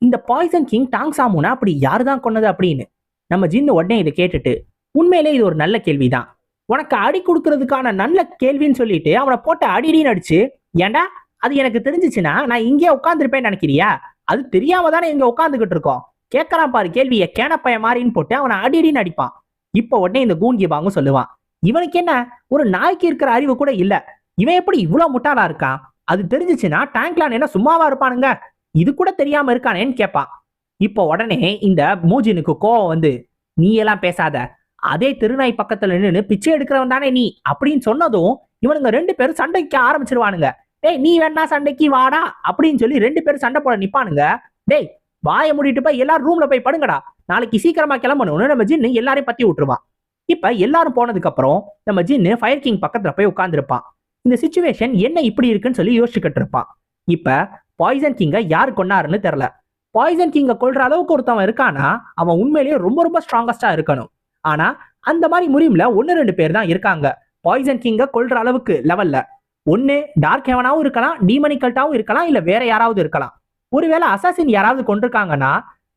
இந்த பாய்சன் கிங் டாங் சாமுனா அப்படி யாருதான் கொன்னது அப்படின்னு. நம்ம ஜின்னு உடனே இதை கேட்டுட்டு, உண்மையிலே இது ஒரு நல்ல கேள்விதான், உனக்கு அடி கொடுக்கறதுக்கான நல்ல கேள்வின்னு சொல்லிட்டு அவனை போட்ட அடின்னு அடிச்சு, ஏண்டா அது எனக்கு தெரிஞ்சிச்சுன்னா நான் இங்கே உட்காந்துருப்பேன்னு நினைக்கிறியா, அது தெரியாம தானே இங்க உட்காந்துக்கிட்டு இருக்கோம், கேட்கறான் பாரு கேள்வியை கேனப்பைய மாதிரின்னு போட்டு அவனை அடின்னு அடிப்பான். இப்ப உடனே இந்த கூன்கிபாங்க சொல்லுவான், இவனுக்கு என்ன ஒரு நாய்க்கு இருக்கிற அறிவு கூட இல்ல, இவன் எப்படி இவ்வளவு முட்டாளா இருக்கான், அது தெரிஞ்சிச்சுன்னா டேங்க் கிளான் என்ன சும்மாவா இருப்பானுங்க, இது கூட தெரியாம இருக்கானேன்னு கேட்பான். இப்போ உடனே இந்த மூஜினுக்கு கோவம் வந்து, நீ எல்லாம் பேசாத, அதே திருநாய் பக்கத்துல நின்னு பிச்சை எடுக்கிறவன் தானே நீ அப்படின்னு சொன்னதும் இவனுங்க 2 பேரும் சண்டைக்கு ஆரம்பிச்சிருவானுங்க. டேய் நீ வேணா சண்டைக்கு வாடா அப்படின்னு சொல்லி 2 பேரும் சண்டை போட நிப்பானுங்க. டேய் வாயை மூடிட்டு போய் எல்லாரும் ரூம்ல போய் படுங்கடா, நாளைக்கு சீக்கிரமா கிளம்பணும்னு நம்ம ஜின்னு எல்லாரையும் பத்தி விட்டுருவான். இப்ப எல்லாரும் போனதுக்கு அப்புறம் நம்ம ஜின்னு ஃபயர் கிங் பக்கத்துல போய் உட்கார்ந்துருப்பான். இந்த சிச்சுவேஷன் என்ன இப்படி இருக்குன்னு சொல்லி யோசிச்சுக்கிட்டு இருப்பான். இப்ப பாய்சன் கிங்க யாரு கொன்னாருன்னு தெரியல. பாய்சன் கிங்க கொல்ற அளவுக்கு ஒருத்தவன் இருக்கானா அவன் உண்மையிலேயே ரொம்ப ரொம்ப ஸ்ட்ராங்கஸ்டா இருக்கணும். ஆனா அந்த மாதிரி முறியும்ல 1-2 பேர் தான் இருக்காங்க பாய்சன் கிங்க கொல்ற அளவுக்கு லெவல்ல. ஒன்னு டார்க் ஹெவனாவும் இருக்கலாம், டீமனிக்கல்ட்டாவும் இருக்கலாம், இல்ல வேற யாராவது இருக்கலாம். ஒருவேளை அசாசின் யாராவது கொண்டிருக்காங்கன்னா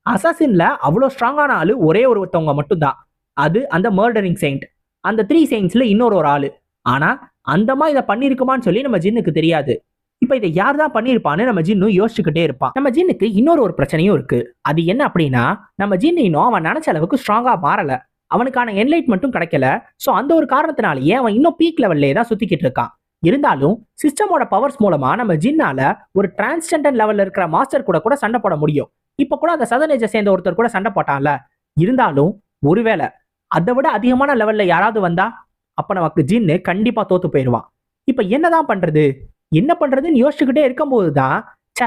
அசாசின்ல அவ்வளவு ஸ்ட்ராங்கான ஆளு ஒரே ஒருத்தவங்க மட்டும்தான், அது அந்த மர்டரிங் செயின்ட். அந்த 3 செயின்ட்ஸ்ல இன்னொரு ஆளு. ஆனா அந்தமா இதை பண்ணிருக்குமான்னு சொல்லி நம்ம ஜின்னுக்கு தெரியாது. இப்ப இதை யார் தான் பண்ணிருப்பான்னு நம்ம ஜின்னு யோசிச்சுக்கிட்டே இருப்பான். நம்ம ஜின்னுக்கு இன்னொரு ஒரு பிரச்சனையும் இருக்கு. அது என்ன அப்படின்னா நம்ம ஜின்னு இன்னும் அவன் நினைச்ச அளவுக்கு ஸ்ட்ராங்கா மாறல, அவனுக்கான என்லைட்மெண்ட்டும் கிடைக்கல. சோ அந்த ஒரு காரணத்தினாலேயே அவன் இன்னும் பீக் லெவல்லே தான் சுத்திக்கிட்டு இருக்கான். இருந்தாலும் சிஸ்டமோட பவர்ஸ் மூலமா நம்ம ஜின்னால ஒரு டிரான்ஸ்ஜெண்டர் லெவல்ல இருக்கிற மாஸ்டர் கூட கூட சண்டை போட முடியும். இப்ப கூட அந்த சதர்ன் ஏஜை சேர்ந்த ஒருத்தர் கூட சண்டை போட்டான்ல. இருந்தாலும் ஒருவேளை அதை விட அதிகமான லெவல்ல யாராவது வந்தா அப்ப நமக்கு ஜின்னு கண்டிப்பா தோத்து போயிடுவான். இப்ப என்னதான் பண்றது என்ன பண்றதுன்னு யோசிச்சுக்கிட்டே இருக்கும்போது தான் சே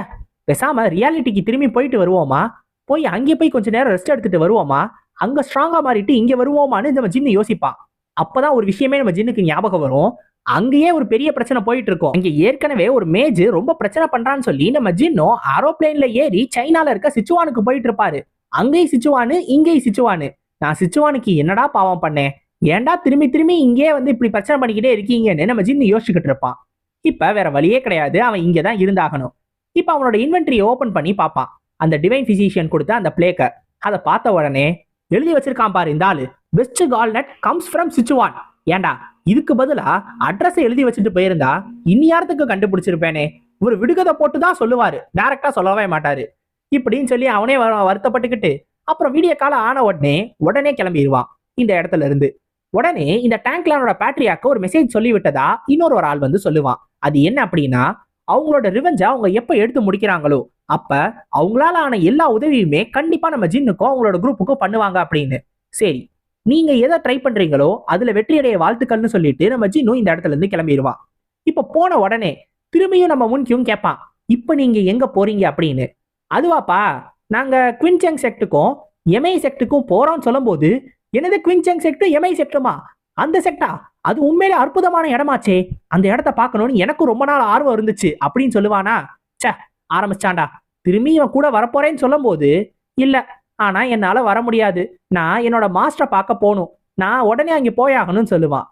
பேசாம ரியாலிட்டிக்கு திரும்பி போயிட்டு வருவோமா, போய் அங்கே போய் கொஞ்ச நேரம் ரெஸ்ட் எடுத்துட்டு வருவோமா, அங்க ஸ்ட்ராங்கா மாறிட்டு இங்க வருவோமான்னு நம்ம ஜின்னு யோசிப்பான். அப்பதான் ஒரு விஷயமே நம்ம ஜின்னுக்கு ஞாபகம் வரும். அங்கேயே ஒரு பெரிய பிரச்சனை போயிட்டு இருக்கும். இங்க ஏற்கனவே ஒரு மேஜ் ரொம்ப பிரச்சனை பண்றான்னு சொல்லி நம்ம ஜின்னோ ஏரோப்ளேன்ல ஏறி சைனால இருக்க சிச்சுவானுக்கு போயிட்டு இருப்பாரு. அங்கேயும் சிச்சுவானு இங்கேயும் சிச்சுவானு. நான் சிச்சுவானுக்கு என்னடா பாவம் பண்ணேன், ஏன்டா திரும்பி திரும்பி இங்கே வந்து இப்படி பிரச்சனை பண்ணிக்கிட்டே இருக்கீங்கன்னு நம்ம ஜின்னு யோசிச்சுக்கிட்டு இருப்பான். இப்ப வேற வழியே கிடையாது, அவன் இங்கதான் இருந்தாகணும். இப்ப அவனோட இன்வென்ட்ரியை ஓபன் பண்ணி பார்ப்பான். அந்த டிவைன் பிசிஷியன் கொடுத்த அந்த பிளேக்க அதை பார்த்த உடனே எழுதி வச்சிருக்கான் பாரு இந்த ஆளு, பெஸ்ட் கால்நட் கம்ஸ் ஃப்ரம் சிச்சுவான். ஏண்டா இதுக்கு பதிலா அட்ரஸ் எழுதி வச்சுட்டு போயிருந்தா இந்நேரத்துக்கு கண்டுபிடிச்சிருப்பேனே. ஒரு விடுகதை போட்டு தான் சொல்லுவாரு, டைரக்டா சொல்லவே மாட்டாரு இப்படின்னு சொல்லி அவனே வருத்தப்பட்டுக்கிட்டு அப்புறம் வீடியோ கால ஆன உடனே கிளம்பிடுவான் இந்த இடத்துல இருந்து. உடனே இந்த டேங்க்லானோட பேட்ரியாக்கு ஒரு மெசேஜ் சொல்லி விட்டதா இன்னொரு ஒரு ஆள் வந்து சொல்லுவான். அது என்ன அப்படின்னா அவங்களோட ரிவெஞ்ச அவங்க எப்ப எடுத்து முடிக்கிறாங்களோ அப்ப அவங்களால ஆன எல்லா உதவியுமே கண்டிப்பா நம்ம ஜின்னுக்கும் அவங்களோட குரூப்புக்கும் பண்ணுவாங்க அப்படின்னு. சரி நீங்க எதை ட்ரை பண்றீங்களோ அதுல வெற்றியடைய வாழ்த்துக்கள்னு சொல்லிட்டு நம்ம ஜின்னு இந்த இடத்துல இருந்து கிளம்பிடுவான். இப்ப போன உடனே திரும்பியும் நம்ம முன்கியும் கேட்பான், இப்ப நீங்க எங்க போறீங்க அப்படின்னு. அதுவாப்பா நாங்க குவின்செங் செக்டுக்கும் எம்ஐ செக்டுக்கும் போறோம்னு சொல்லும் போது, என்னது குவின்செங் செக்டும் எம்ஐ செக்டுமா, அந்த செக்டா, அது உண்மையிலே அற்புதமான இடமாச்சே, அந்த இடத்த பார்க்கணும்னு எனக்கு ரொம்ப நாள் ஆர்வம் இருந்துச்சு அப்படின்னு சொல்லுவானா. சே ஆரம்பிச்சாண்டா. திரும்பி இவன் கூட வரப்போறேன்னு சொல்லும் போது, இல்ல ஆனா என்னால வர முடியாது, நான் என்னோட மாஸ்டரை பார்க்க போகணும், நான் உடனே அங்கே போயாகணும்னு சொல்லுவான்.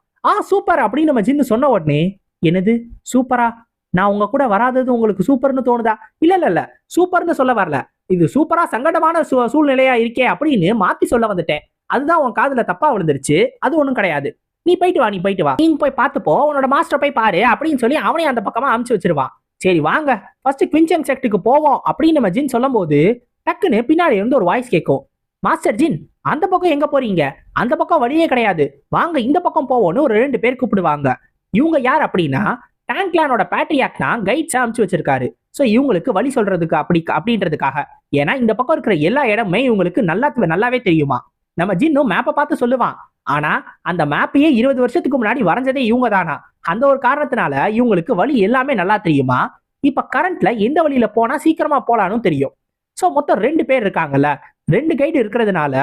சூப்பர் அப்படின்னு நம்ம ஜின்னு சொன்ன உடனே, என்னது சூப்பரா, நான் உங்க கூட வராதது உங்களுக்கு சூப்பர்னு தோணுதா? இல்ல இல்ல இல்ல சூப்பர்னு சொல்ல வரல, இது சூப்பரா சங்கடமான சூழ்நிலையா இருக்கே அப்படின்னு மாத்தி சொல்ல வந்துட்டேன். அதுதான் உன் காதுல தப்பா விழுந்துருச்சு, அது ஒண்ணும் கிடையாது. நீ போயிட்டு வா, நீ போயிட்டு வா, நீ போய் பார்த்துப்போ, உன்னோட மாஸ்டர் போய் பாரு அப்படின்னு சொல்லி அவனையும் அந்த பக்கமா அமுச்சு வச்சிருவான். சரி வாங்க ஃபர்ஸ்ட் குவின்செங் செக்டுக்கு போவோம் அப்படின்னு நம்ம ஜின் சொல்லும் போது டக்குன்னு பின்னாடி இருந்து ஒரு வாய்ஸ் கேட்கும். மாஸ்டர் ஜின் அந்த பக்கம் எங்க போறீங்க, அந்த பக்கம் வழியே கிடையாது, வாங்க இந்த பக்கம் போவோம்னு ஒரு 2 பேர் கூப்பிடுவாங்க. இவங்க யார் அப்படின்னா டேங்க்லானோட பேட்ரியாக் தான் கைட்ஸா அமுச்சு வச்சிருக்காரு. சோ இவங்களுக்கு வழி சொல்றதுக்கு அப்படின்றதுக்காக. ஏன்னா இந்த பக்கம் இருக்கிற எல்லா இடமே இவங்களுக்கு நல்லாவே தெரியுமா. நம்ம ஜின்னும் மேப்பை பார்த்து சொல்லுவான். ஆனா அந்த மேப்பையே 20 வருஷத்துக்கு முன்னாடி வரைஞ்சதே இவங்க தானா. அந்த ஒரு காரணத்தினால இவங்களுக்கு வழி எல்லாமே நல்லா தெரியுமா. இப்ப கரண்ட்ல எந்த வழியில போனா சீக்கிரமா போலான்னு தெரியும். சோ மொத்தம் 2 பேர் இருக்காங்கல்ல, 2 கைடு இருக்கிறதுனால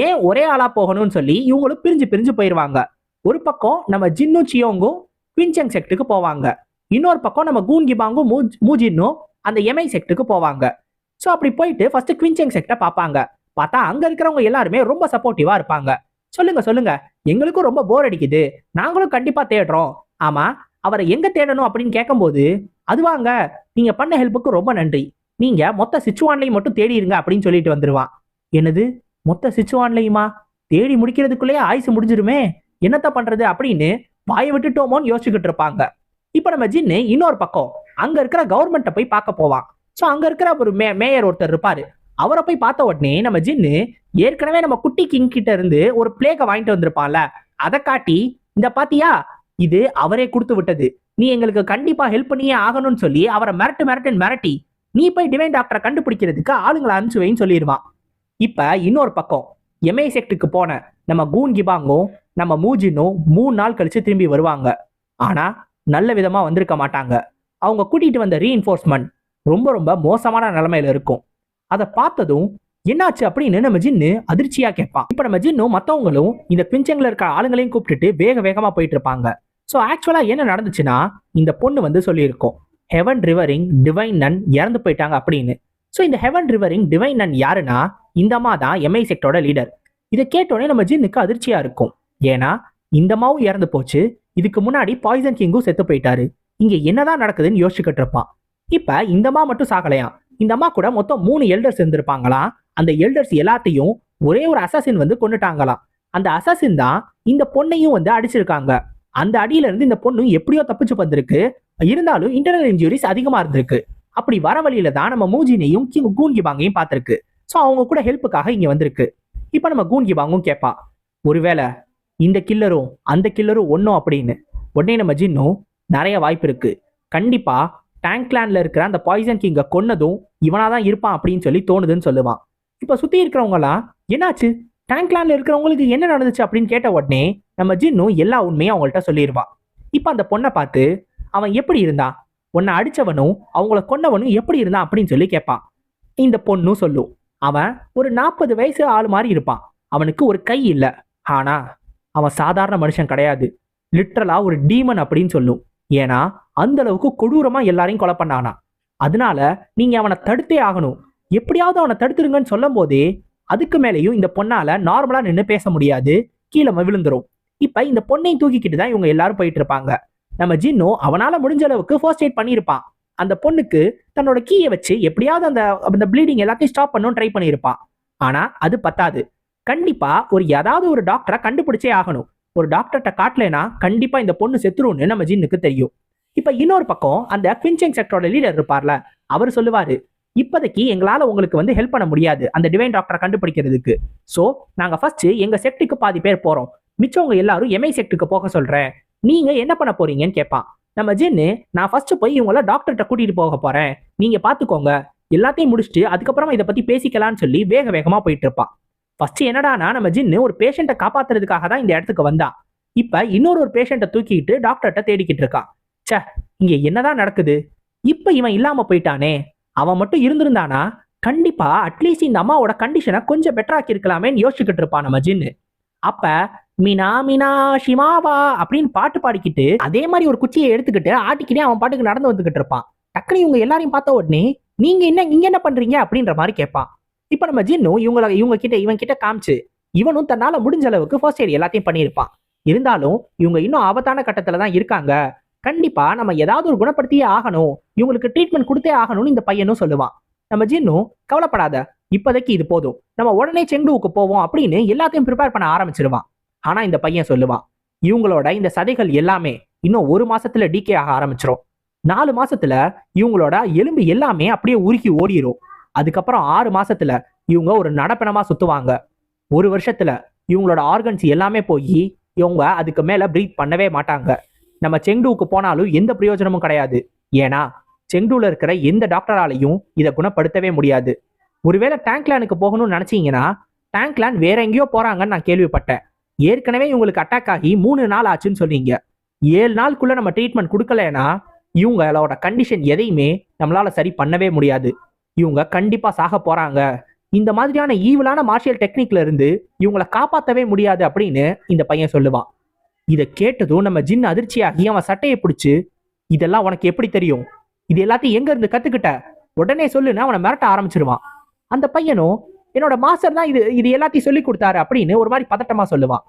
ஏன் ஒரே ஆளா போகணும்னு சொல்லி இவங்களும் பிரிஞ்சு போயிருவாங்க. ஒரு பக்கம் நம்ம ஜின்னும் சியோங்கும் குவின்செங் செக்டுக்கு போவாங்க, இன்னொரு பக்கம் நம்ம கூன்கிபாங்கும் மூஜின்னும் அந்த எம்ஐ செக்டுக்கு போவாங்க. சோ அப்படி போயிட்டு ஃபர்ஸ்ட் குவின்செங் செக்ட பார்ப்பாங்க. பார்த்தா அங்க இருக்கிறவங்க எல்லாருமே ரொம்ப சப்போர்ட்டிவா இருப்பாங்க. சொல்லுங்க எங்களுக்கும் ரொம்ப போர் அடிக்குது, நாங்களும் கண்டிப்பா தேடுறோம். ஆமா அவரை எங்க தேடணும் அப்படின்னு கேட்கும்போது, அதுவாங்க நீங்க பண்ண ஹெல்ப்புக்கு ரொம்ப நன்றி, நீங்க மொத்த சிச்சுவான்லையும் மட்டும் தேடிருங்க அப்படின்னு சொல்லிட்டு வந்துருவான். என்னது மொத்த சிச்சுவான்லையுமா, தேடி முடிக்கிறதுக்குள்ளேயே ஆயுசு முடிஞ்சிருமே, என்னத்த பண்றது அப்படின்னு வாயை விட்டுட்டோமோன்னு யோசிச்சுக்கிட்டு இருப்பாங்க. இப்ப நம்ம ஜின்னு இன்னொரு பக்கம் அங்க இருக்கிற கவர்மெண்ட்டை போய் பார்க்க போவான். சோ அங்க இருக்கிற ஒரு மேயர் ஒருத்தர் இருப்பாரு. அவரை போய் பார்த்த உடனே நம்ம ஜின்னு ஏற்கனவே நம்ம குட்டி கிங் கிட்ட இருந்து ஒரு பிளேக்க வாங்கிட்டு வந்திருப்பான்ல, அதை காட்டி இந்த பாத்தியா இது அவரே கொடுத்து விட்டது, நீ எங்களுக்கு கண்டிப்பா ஹெல்ப் பண்ணியே ஆகணும்னு சொல்லி அவரை மிரட்டி நீ போய் டிவைன் டாக்டரை கண்டுபிடிக்கிறதுக்கு ஆளுங்களை அனுப்பிச்சு வைன்னு சொல்லிடுவான். இப்ப இன்னொரு பக்கம் எம்ஐ செக்டுக்கு போன நம்ம கூன் கிபாங்கும் நம்ம மூஜினும் 3 நாள் கழிச்சு திரும்பி வருவாங்க. ஆனா நல்ல விதமா வந்திருக்க மாட்டாங்க. அவங்க கூட்டிட்டு வந்த ரீஇன்ஃபோர்ஸ்மெண்ட் ரொம்ப ரொம்ப மோசமான நிலைமையில இருக்கும். அதை பார்த்ததும் என்னாச்சு அப்படின்னு நம்ம ஜின்னு அதிர்ச்சியா கேட்பான். இப்ப நம்ம ஜின்னும் மத்தவங்களும் இந்த குவின்செங்ல இருக்க ஆளுங்களையும் கூப்பிட்டுட்டு வேக வேகமா போயிட்டு இருப்பாங்க. ஸோ ஆக்சுவலா என்ன நடந்துச்சுன்னா, இந்த பொண்ணு வந்து சொல்லியிருக்கோம், ஹெவன் ரிவரிங் டிவைன் நன் இறந்து போயிட்டாங்க அப்படின்னு. ஸோ இந்த ஹெவன் ரிவரிங் டிவைன் நன் யாருன்னா, இந்த அம்மா தான் எம்ஐ செக்டோட லீடர். இதை கேட்டோடனே நம்ம ஜின்னுக்கு அதிர்ச்சியா இருக்கும். ஏன்னா இந்த அம்மாவும் இறந்து போச்சு, இதுக்கு முன்னாடி பாய்சன் கிங்கும் செத்து போயிட்டாரு. இங்க என்னதான் நடக்குதுன்னு யோசிச்சுக்கிட்டு இருப்பான். இப்ப இந்த அம்மா மட்டும் சாகலையாம். இந்த அம்மா கூட மொத்தம் 3 எல்டர்ஸ் இருந்திருப்பாங்களாம். அந்த எல்டர்ஸ் எல்லாத்தையும் ஒரே ஒரு அசாசின் வந்து கொன்னுட்டாங்களாம். அந்த அசாசின் தான் இந்த பொண்ணையும் வந்து அடிச்சிருக்காங்க. அந்த அடியில இருந்து இந்த பொண்ணு எப்படியோ தப்பிச்சு வந்திருக்கு. இருந்தாலும் இன்டர்னல் இன்ஜுரிஸ் அதிகமா இருந்திருக்கு. அப்படி வர வழியில தான் நம்ம மூஜினையும் கூன் கிபாங்கையும் பார்த்திருக்கு. ஸோ அவங்க கூட ஹெல்ப்புக்காக இங்க வந்திருக்கு. இப்ப நம்ம கூன் கிபாங்கும் கேட்பா, ஒருவேளை இந்த கில்லரும் அந்த கில்லரும் ஒன்னும் அப்படின்னு. உடனே நம்ம ஜின்னும் நிறைய வாய்ப்பு இருக்கு, கண்டிப்பா டேங்க்லேண்ட்ல இருக்கிற அந்த பாய்சன் கிங்கை கொன்னதும் இவனாதான் இருப்பான் அப்படின்னு சொல்லி தோணுதுன்னு சொல்லுவான். இப்ப சுத்தி இருக்கிறவங்கலாம் என்னாச்சு, டேங்க்லேண்ட்ல இருக்கிறவங்களுக்கு என்ன நடந்துச்சு அப்படின்னு கேட்ட உடனே நம்ம ஜின்னும் எல்லா உண்மையும் அவங்கள்ட்ட சொல்லிடுவான். இப்ப அந்த பொண்ணை பார்த்து, அவன் எப்படி இருந்தான், உன்னை அடிச்சவனும் அவங்கள கொன்னவனும் எப்படி இருந்தான் அப்படின்னு சொல்லி கேட்பான். இந்த பொண்ணும் சொல்லும், அவன் ஒரு 40 வயசு ஆள் மாதிரி இருப்பான், அவனுக்கு ஒரு கை இல்லை, ஆனா அவன் சாதாரண மனுஷன் கிடையாது, லிட்டரலா ஒரு டீமன் அப்படின்னு சொல்லும். ஏன்னா அந்த அளவுக்கு கொடூரமா எல்லாரையும் கொலை பண்ணானா. அதனால நீங்க அவனை தடுத்தே ஆகணும், எப்படியாவது அவனை தடுத்துருங்கன்னு சொல்லும் போதே அதுக்கு மேலேயும் இந்த பொண்ணால நார்மலா நின்று பேச முடியாது, கீழே விழுந்துரும். இப்ப இந்த பொண்ணையும் தூக்கிக்கிட்டு தான் இவங்க எல்லாரும் போயிட்டு இருப்பாங்க. நம்ம ஜின்னோ அவனால முடிஞ்ச அளவுக்கு ஃபர்ஸ்ட் எய்ட் பண்ணியிருப்பான். அந்த பொண்ணுக்கு தன்னோட கீயை வச்சு எப்படியாவது அந்த ப்ளீடிங் எல்லாத்தையும் ஸ்டாப் பண்ணணும் ட்ரை பண்ணியிருப்பான். ஆனா அது பத்தாது, கண்டிப்பா ஏதாவது ஒரு டாக்டரை கண்டுபிடிச்சே ஆகணும். ஒரு டாக்டர்கிட்ட காட்டலைன்னா கண்டிப்பா இந்த பொண்ணு செத்துரும்னு நம்ம ஜின்னுக்கு தெரியும். இப்ப இன்னொரு பக்கம் அந்த குவின்செங் செக்டரோட லீடர் இருப்பார்ல, அவர் சொல்லுவாரு, இப்போதைக்கு எங்களால உங்களுக்கு வந்து ஹெல்ப் பண்ண முடியாது அந்த டிவைன் டாக்டரை கண்டுபிடிக்கிறதுக்கு. சோ நாங்க ஃபர்ஸ்ட் எங்க செக்டுக்கு பாதி பேர் போறோம், மிச்சவங்க எல்லாரும் எம்ஐ செக்டுக்கு போக சொல்றேன், நீங்க என்ன பண்ண போறீங்கன்னு கேட்பான். நம்ம ஜின்னு, நான் ஃபர்ஸ்ட் போய் இவங்கள டாக்டர்கிட்ட கூட்டிட்டு போக போறேன், நீங்க பாத்துக்கோங்க, எல்லாத்தையும் முடிச்சுட்டு அதுக்கப்புறமா இதை பத்தி பேசிக்கலாம்னு சொல்லி வேக வேகமா போயிட்டு இருப்பான். ஃபர்ஸ்ட் என்னடானா, நம்ம ஜின்னு ஒரு பேஷண்ட்டை காப்பாத்துறதுக்காக தான் இந்த இடத்துக்கு வந்தான். இப்ப இன்னொரு பேஷண்ட்டை தூக்கிட்டு டாக்டர்கிட்ட தேடிக்கிட்டு இருக்கான். சே, இங்க என்னதான் நடக்குது, இப்ப இவன் இல்லாம போயிட்டானே, அவன் மட்டும் இருந்திருந்தானா கண்டிப்பா அட்லீஸ்ட் இந்த அம்மாவோட கண்டிஷனை கொஞ்சம் பெட்டராக்கி இருக்கலாமேன்னு யோசிச்சுக்கிட்டு இருப்பான் நம்ம ஜின்னு. அப்ப மீனா மீனா ஷிமாவா அப்படின்னு பாட்டு பாடிக்கிட்டு அதே மாதிரி ஒரு குச்சியை எடுத்துக்கிட்டு ஆட்டிக்கிட்டே அவன் பாட்டுக்கு நடந்து வந்துகிட்டு இருப்பான். டக்குனு இவங்க எல்லாரையும் பார்த்த உடனே, நீங்க இங்க என்ன பண்றீங்க அப்படின்ற மாதிரி கேட்பான். இப்ப நம்ம ஜின்னும் இவன் கிட்ட காமிச்சு, இவனும் தன்னால முடிஞ்ச அளவுக்கு ஃபர்ஸ்ட் எய்ட் எல்லாத்தையும் பண்ணியிருப்பான். இருந்தாலும் இவங்க இன்னும் ஆபத்தான கட்டத்துல தான் இருக்காங்க, கண்டிப்பா நம்ம ஏதாவது ஒரு குணப்படுத்தியே ஆகணும், இவங்களுக்கு ட்ரீட்மெண்ட் கொடுத்தே ஆகணும்னு இந்த பையனும் சொல்லுவான். நம்ம ஜின்னும், கவலைப்படாத, இப்போதைக்கு இது போதும், நம்ம உடனே செங்டுவுக்கு போவோம் அப்படின்னு எல்லாத்தையும் ப்ரிப்பேர் பண்ண ஆரம்பிச்சிருவான். ஆனா இந்த பையன் சொல்லுவான், இவங்களோட இந்த சதைகள் எல்லாமே இன்னும் 1 மாசத்துல டிகே ஆக ஆரம்பிச்சிடும், 4 மாசத்துல இவங்களோட எலும்பு எல்லாமே அப்படியே உருக்கி ஓடிரும், அதுக்கப்புறம் 6 மாசத்துல இவங்க ஒரு நடப்பணமா சுத்துவாங்க, 1 வருஷத்துல இவங்களோட ஆர்கன்ஸ் எல்லாமே போய் இவங்க அதுக்கு மேல பிரீத் பண்ணவே மாட்டாங்க, நம்ம செங்டுவுக்கு போனாலும் எந்த பிரயோஜனமும் கிடையாது, ஏன்னா செங்டூல இருக்கிற எந்த டாக்டராலையும் இதை குணப்படுத்தவே முடியாது. ஒருவேளை டேங்க்லேண்டுக்கு போகணும்னு நினைச்சீங்கன்னா டேங்க்லேண்ட் வேற எங்கேயோ போறாங்கன்னு நான் கேள்விப்பட்டேன், ஏற்கனவே இவங்களுக்கு அட்டாக் ஆகி 3 நாள் ஆச்சுன்னு சொன்னீங்க, 7 நாளுக்குள்ள நம்ம ட்ரீட்மெண்ட் கொடுக்கலன்னா இவங்களோட கண்டிஷன் எதையுமே நம்மளால சரி பண்ணவே முடியாது, இவங்க கண்டிப்பா சாக போறாங்க, இந்த மாதிரியான ஈவிலான மார்ஷியல் டெக்னிக்ல இருந்து இவங்களை காப்பாற்றவே முடியாது அப்படின்னு இந்த பையன் சொல்லுவான். இதை கேட்டதும் நம்ம ஜின் அதிர்ச்சியாகி அவன் சட்டையை பிடிச்சு, இதெல்லாம் உனக்கு எப்படி தெரியும், இது எல்லாத்தையும் எங்க இருந்து கத்துக்கிட்ட, உடனே சொல்லுன்னு அவனை மிரட்ட ஆரம்பிச்சிருவான். அந்த பையனும், என்னோட மாஸ்டர் தான் இது எல்லாத்தையும் சொல்லி கொடுத்தாரு அப்படின்னு ஒரு மாதிரி பதட்டமா சொல்லுவான்.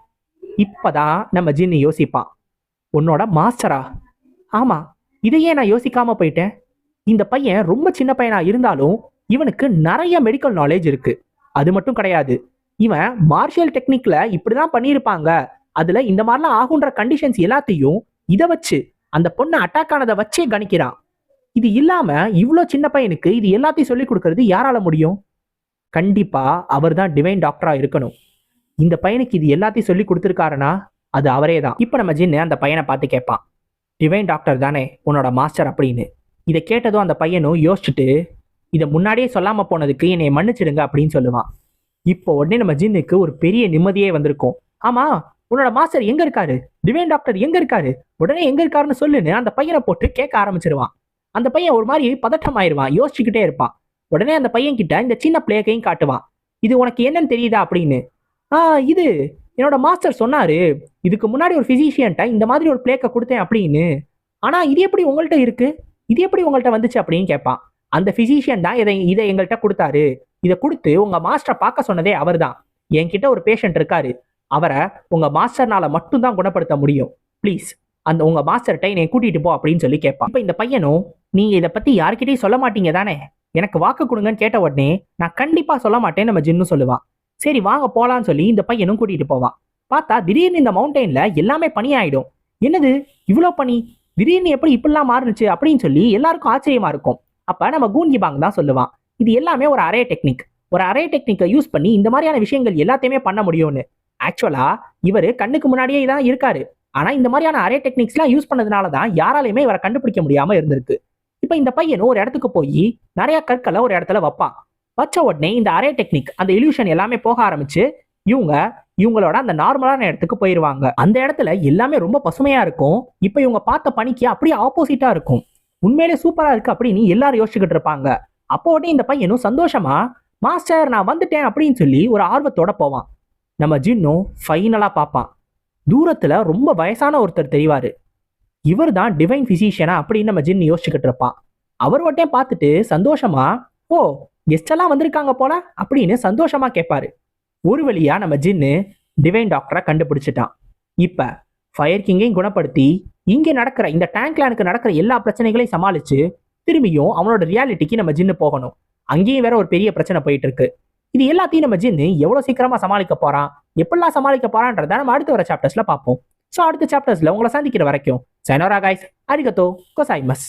இப்பதான் நம்ம ஜின்னு யோசிப்பான், உன்னோட மாஸ்டரா, ஆமா, இதையே நான் யோசிக்காம போயிட்டேன், இந்த பையன் ரொம்ப சின்ன பையனா இருந்தாலும் இவனுக்கு நிறைய மெடிக்கல் நாலேஜ் இருக்கு, அது மட்டும் கிடையாது, இவன் மார்ஷியல் டெக்னிக்ல இப்படிதான் பண்ணியிருப்பாங்க, அதுல இந்த மாதிரிலாம் ஆகுன்ற கண்டிஷன்ஸ் எல்லாத்தையும் இதை வச்சு அந்த பொண்ணு அட்டாக் ஆனதை வச்சே கணிக்கிறான். இது இல்லாம இவ்வளோ சின்ன பையனுக்கு இது எல்லாத்தையும் சொல்லி கொடுக்கறது யாரால முடியும், கண்டிப்பா அவர் தான் டிவைன் டாக்டரா இருக்கணும், இந்த பையனுக்கு இது எல்லாத்தையும் சொல்லி கொடுத்துருக்காருன்னா அது அவரே தான். இப்ப நம்ம ஜின்னு அந்த பையனை பார்த்து கேட்பான், டிவைன் டாக்டர் தானே உன்னோட மாஸ்டர் அப்படின்னு. இதை கேட்டதும் அந்த பையனும் யோசிச்சுட்டு, இதை முன்னாடியே சொல்லாம போனதுக்கு என்னை மன்னிச்சிடுங்க அப்படின்னு சொல்லுவான். இப்போ உடனே நம்ம ஜின்னுக்கு ஒரு பெரிய நிம்மதியே வந்திருக்கும். ஆமா, உன்னோட மாஸ்டர் எங்க இருக்காரு, டிவைன் டாக்டர் எங்க இருக்காரு, உடனே எங்க இருக்காருன்னு சொல்லுன்னு அந்த பையனை போட்டு கேட்க ஆரம்பிச்சிருவான். அந்த பையன் ஒரு மாதிரி பதட்டம் ஆயிருவான், யோசிச்சுக்கிட்டே இருப்பான். உடனே அந்த பையன் கிட்ட இந்த சின்ன பிளேக்கையும் காட்டுவான். இது உனக்கு என்னன்னு தெரியுதா அப்படின்னு. இது என்னோட மாஸ்டர் சொன்னாரு, இதுக்கு முன்னாடி ஒரு பிசிஷியன்ட்ட இந்த மாதிரி ஒரு பிளேக்கை கொடுத்தேன் அப்படின்னு. ஆனா இது எப்படி உங்கள்கிட்ட இருக்கு, இது எப்படி உங்கள்கிட்ட வந்துச்சு அப்படின்னு கேட்பான். அந்த பிசிஷியன் தான் இதை எங்கள்கிட்ட கொடுத்தாரு. இதை கொடுத்து உங்க மாஸ்டரை பார்க்க சொன்னதே அவர் தான். என்கிட்ட ஒரு பேஷண்ட் இருக்காரு, அவரை உங்க மாஸ்டர்னால மட்டும்தான் குணப்படுத்த முடியும். ப்ளீஸ் அந்த உங்க மாஸ்டர்கிட்ட என்னை கூட்டிட்டு போ அப்படின்னு சொல்லி கேட்பான். இப்போ இந்த பையனும், நீங்க இதை பத்தி யார்கிட்டயும் சொல்ல மாட்டீங்க தானே, எனக்கு வாக்கு கொடுங்கன்னு கேட்ட உடனே நான் கண்டிப்பா சொல்ல மாட்டேன் நம்ம ஜின்னு சொல்லுவான். சரி வாங்க போலான்னு சொல்லி இந்த பையனும் கூட்டிட்டு போவான். பார்த்தா திடீர்னு இந்த மவுண்டெயின்ல எல்லாமே பனியாயிடும். என்னது இவ்வளோ பனி, திடீர்னு எப்படி இப்படிலாம் மாறுனுச்சு அப்படின்னு சொல்லி எல்லாருக்கும் ஆச்சரியமா இருக்கும். அப்ப நம்ம கூன்கிபாங் தான் சொல்லுவான், இது எல்லாமே ஒரு அரே டெக்னிக், ஒரு அரே டெக்னிக்கை யூஸ் பண்ணி இந்த மாதிரியான விஷயங்கள் எல்லாத்தையுமே பண்ண முடியும்னு. ஆக்சுவலா இவர் கண்ணுக்கு முன்னாடியே தான் இருக்காரு, ஆனா இந்த மாதிரியான அரே டெக்னிக்ஸ்லாம் யூஸ் பண்ணதுனால தான் யாராலையுமே இவரை கண்டுபிடிக்க முடியாம இருந்திருக்கு. இப்ப இந்த பையனும் ஒரு இடத்துக்கு போய் நிறைய கற்களை ஒரு இடத்துல வைப்பான். வச்ச உடனே இந்த அரே டெக்னிக், அந்த இல்யூஷன் எல்லாமே போக ஆரம்பிச்சு இவங்களோட அந்த நார்மலான இடத்துக்கு போயிருவாங்க. அந்த இடத்துல எல்லாமே ரொம்ப பசுமையா இருக்கும். இப்ப இவங்க பார்த்த பனிக்கு அப்படியே ஆப்போசிட்டா இருக்கும். உண்மையிலே சூப்பரா இருக்கு அப்படின்னு எல்லாரும் யோசிச்சுக்கிட்டு இருப்பாங்க. அப்போ உடனே இந்த பையனும் சந்தோஷமா, மாஸ்டர் நான் வந்துட்டேன் அப்படின்னு சொல்லி ஒரு ஆர்வத்தோட போவான். நம்ம ஜின்னும் ஃபைனலா பார்ப்பான். தூரத்துல ரொம்ப வயசான ஒருத்தர் தெரிவாரு. இவர் தான் டிவைன் பிசிஷியனா அப்படின்னு நம்ம ஜின் யோசிச்சுக்கிட்டு இருப்பான். அவர் உடனே பார்த்துட்டு சந்தோஷமா, ஓ கெஸ்ட் எல்லாம் வந்திருக்காங்க போல அப்படின்னு சந்தோஷமா கேட்பாரு. ஒரு வழியா நம்ம ஜின்னு டிவைன் டாக்டரை கண்டுபிடிச்சிட்டான். இப்ப ஃபயர் கிங்கையும் குணப்படுத்தி இங்க நடக்கிற இந்த டேங்க்லானுக்கு நடக்கிற எல்லா பிரச்சனைகளையும் சமாளிச்சு திரும்பியும் அவனோட ரியாலிட்டிக்கு நம்ம ஜின்னு போகணும். அங்கேயும் வேற ஒரு பெரிய பிரச்சனை போயிட்டு இருக்கு. இது எல்லாத்தையும் நம்ம ஜின்னு எவ்வளவு சீக்கிரமா சமாளிக்க போறான், எப்படிலாம் சமாளிக்க போறான்றத நம்ம அடுத்த வர சாப்டர்ஸ்ல பார்ப்போம். ஸோ அடுத்த சாப்டர்ஸ்ல உங்களை சந்திக்கிற வரைக்கும் சைனோரா கைஸ், அரிகத்தோ கோசாய்மஸ்.